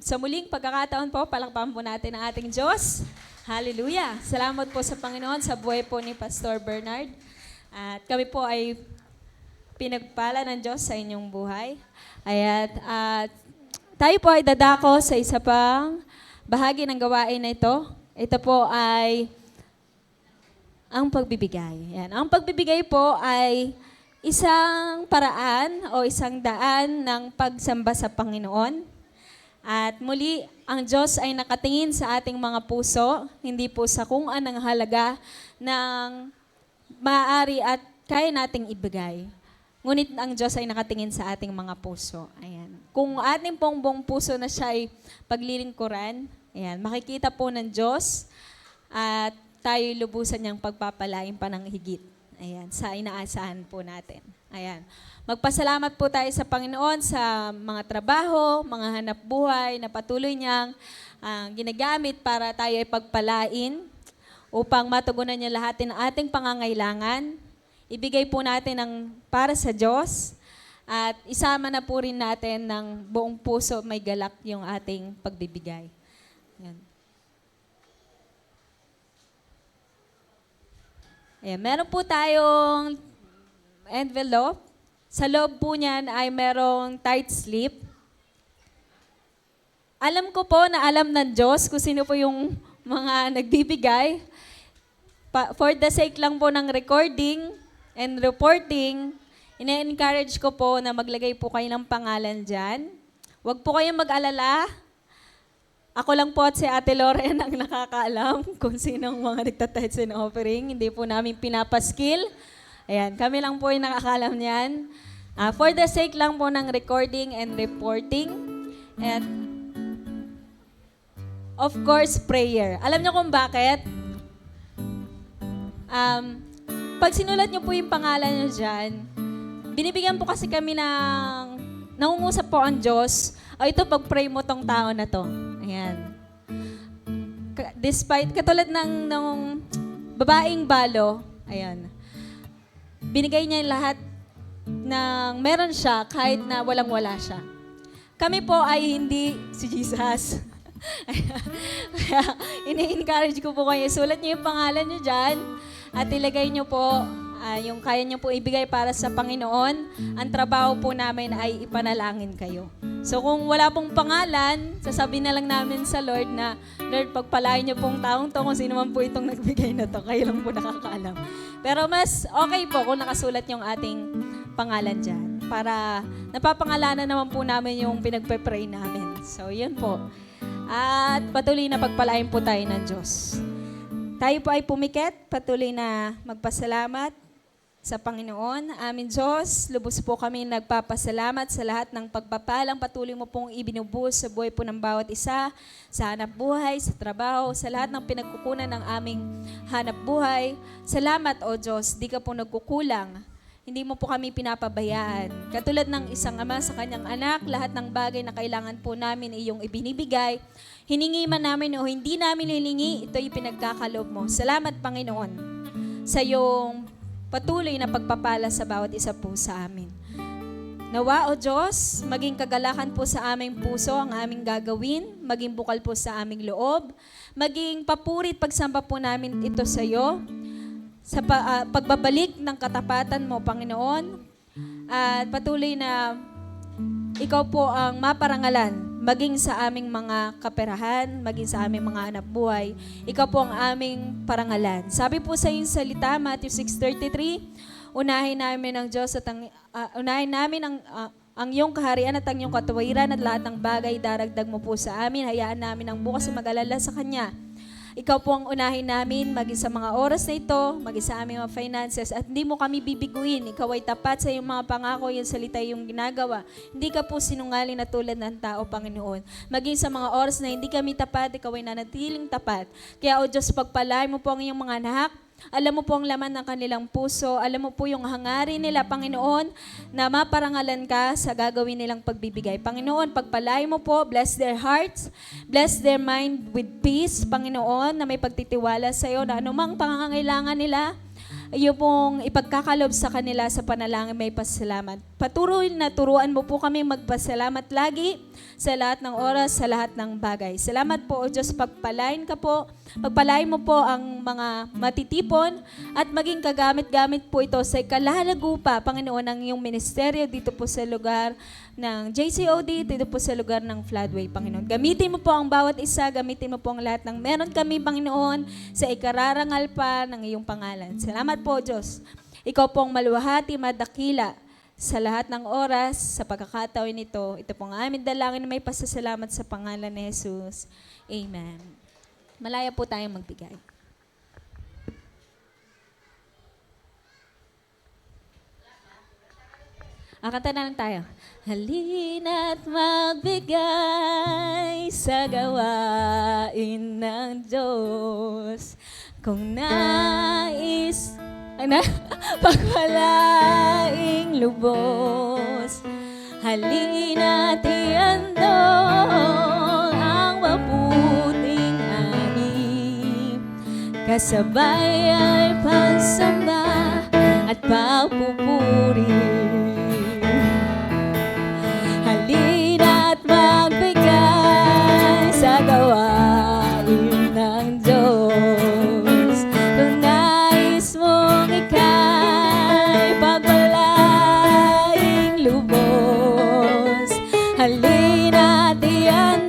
C: Sa muling pagkakataon po, palakpakan po natin ang ating Diyos. Hallelujah. Salamat po sa Panginoon sa buhay po ni Pastor Bernard. At kami po ay pinagpala ng Diyos sa inyong buhay. At tayo po ay dadako sa isa pang bahagi ng gawain na ito. Ito po ay ang pagbibigay. Yan. Ang pagbibigay po ay isang paraan o isang daan ng pagsamba sa Panginoon. At muli, ang Diyos ay nakatingin sa ating mga puso, hindi po sa kung anong halaga ng maaari at kaya nating ibigay. Ngunit ang Diyos ay nakatingin sa ating mga puso. Ayan. Kung ating pong buong puso na siya ay paglilingkuran, ayan, makikita po ng Diyos at tayo lubusan niyang pagpapalain pa ng higit. Ayan, sa inaasahan po natin. Ayan. Magpasalamat po tayo sa Panginoon sa mga trabaho, mga hanap buhay na patuloy niyang ginagamit para tayo ay pagpalain upang matugunan niya lahat ng ating pangangailangan. Ibigay po natin ang para sa Diyos at isama na po rin natin ng buong puso may galak yung ating pagbibigay. Ayan. Ayan, meron po tayong envelope. Sa loob po niyan ay merong tight slip. Alam ko po na alam ng Diyos kung sino po yung mga nagbibigay. For the sake lang po ng recording and reporting, ina-encourage ko po na maglagay po kayo ng pangalan dyan. Huwag po kayong mag-alala. Ako lang po at si Ate Loren ang nakakaalam kung sinong mga nagtatahit sa offering. Hindi po namin pinapaskill. Ayan, kami lang po yung nakakaalam niyan. For the sake lang po ng recording and reporting. And of course, prayer. Alam niyo kung bakit? Pag sinulat niyo po yung pangalan niyo dyan, binibigyan po kasi kami ng nangungusap po ang Diyos, ito pag-pray mo tong tao na to. Ayan. Despite, katulad ng babaeng balo, ayan, binigay niya lahat ng meron siya kahit na walang-wala siya. Kami po ay hindi si Jesus. Kaya ini-encourage ko po kayo, sulat niyo yung pangalan niyo dyan at ilagay niyo po yung kaya niyo po ibigay para sa Panginoon. Ang trabaho po namin ay ipanalangin kayo. So kung wala pong pangalan, sasabihin na lang namin sa Lord na, Lord, pagpalain niyo pong taong to kung sino man po itong nagbigay na to. Kayo lang po nakakaalam. Pero mas okay po kung nakasulat yung ating pangalan dyan. Para napapangalanan naman po namin yung pinagpe-pray namin. So yun po. At patuloy na pagpalain po tayo ng Diyos. Tayo po ay pumikit, patuloy na magpasalamat sa Panginoon. Amin Diyos, lubos po kami nagpapasalamat sa lahat ng pagpapalang patuloy mo pong ibinubuhos sa buhay po ng bawat isa, sa hanap buhay, sa trabaho, sa lahat ng pinagkukunan ng aming hanap buhay. Salamat o Diyos, di ka po nagkukulang. Hindi mo po kami pinapabayaan. Katulad ng isang ama sa kanyang anak, lahat ng bagay na kailangan po namin iyong ibinibigay. Hiningi man namin o hindi namin hiningi, ito'y pinagkakaloob mo. Salamat Panginoon sa iyong patuloy na pagpapala sa bawat isa po sa amin. Nawa o Diyos, maging kagalakan po sa aming puso ang aming gagawin, maging bukal po sa aming loob, maging papurit pagsamba po namin ito sa iyo, sa pagbabalik ng katapatan mo, Panginoon, at patuloy na ikaw po ang maparangalan, maging sa aming mga kaperahan, maging sa aming mga anak buhay. Ikaw po ang aming parangalan. Sabi po sa iyong salita, Matthew 6:33, unahin namin ang Diyos at unahin namin ang iyong kaharian at ang iyong katuwiran at lahat ng bagay daragdag mo po sa amin. Hayaan namin ang bukas na mag-alala sa Kanya. Ikaw po ang unahin namin, maging sa mga oras na ito, maging sa aming mga finances, at hindi mo kami bibiguin. Ikaw ay tapat sa iyong mga pangako, yung salita yung ginagawa. Hindi ka po sinungaling na tulad ng tao, Panginoon. Maging sa mga oras na hindi kami tapat, ikaw ay nanatiling tapat. Kaya, O Diyos, pagpalain mo po ang iyong mga anak. Alam mo po ang laman ng kanilang puso. Alam mo po yung hangarin nila, Panginoon, na maparangalan ka sa gagawin nilang pagbibigay. Panginoon, pagpalain mo po, bless their hearts, bless their mind with peace, Panginoon, na may pagtitiwala sa iyo na anumang pangangailangan nila, iyo pong ipagkakalob sa kanila sa panalangin may pasalamat. Patuloy na turuan mo po kami magpasalamat lagi sa lahat ng oras, sa lahat ng bagay. Salamat po, O Diyos, pagpalain ka po. Pagpalain mo po ang mga matitipon at maging kagamit-gamit po ito sa ikalalago pa, Panginoon, ng iyong ministeryo dito po sa lugar ng JCOD, dito po sa lugar ng Floodway, Panginoon. Gamitin mo po ang bawat isa, gamitin mo po ang lahat ng meron kami, Panginoon, sa ikararangal pa ng iyong pangalan. Salamat po, Diyos. Ikaw pong maluwahati, madakila sa lahat ng oras, sa pagkakataon nito. Ito pong aming dalangin na may pasasalamat sa pangalan ni Jesus. Amen. Malaya po tayong magbigay. Kanta na lang tayo. Halina't magbigay sa gawain ng Diyos. Kung nais pagpalaing lubos, halina't iandong ang mabuting ani. Kasabay ay pagsamba at pagpupuri. Halina't magbigay sa gawain ng Diyos. Kung nais mong ika'y pagpalaing lubos, halina't iandog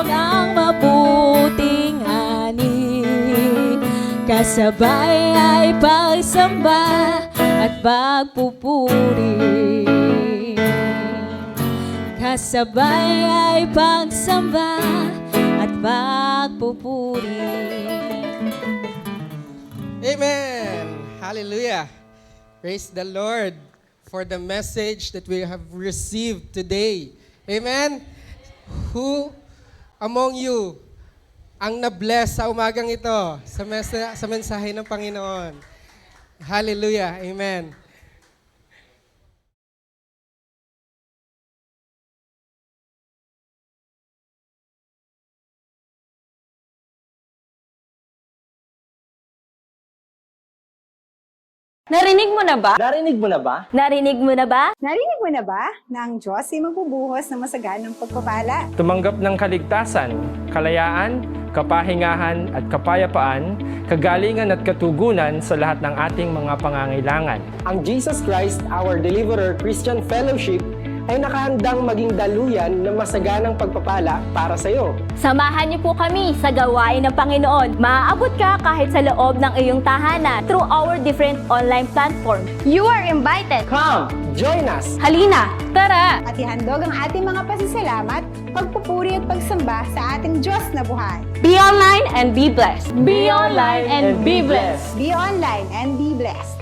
C: ang mabuting ani. Kasabay ay pagsamba at pagpupuri. Kasabay ay pagsamba at pagpupuri.
D: Amen. Hallelujah. Praise the Lord for the message that we have received today. Amen. Who among you ang na-bless sa umagang ito sa mensahe ng Panginoon? Hallelujah. Amen.
E: Narinig mo na ba?
F: Narinig mo na ba?
E: Narinig mo na ba?
G: Narinig mo na ba na ang Diyos ay magbubuhos ng masaganang pagpapala?
F: Tumanggap ng kaligtasan, kalayaan, kapahingahan at kapayapaan, kagalingan at katugunan sa lahat ng ating mga pangangailangan. Ang Jesus Christ, our Deliverer Christian Fellowship ay nakahandang maging daluyan ng masaganang pagpapala para sa iyo.
E: Samahan niyo po kami sa gawain ng Panginoon. Maaabot ka kahit sa loob ng iyong tahanan through our different online platforms. You are invited!
F: Come, join us!
E: Halina, tara!
G: At ihandog ang ating mga pasasalamat, pagpupuri at pagsamba sa ating Diyos na buhay.
E: Be online and be blessed. Be online and be blessed.
G: Be online and be blessed.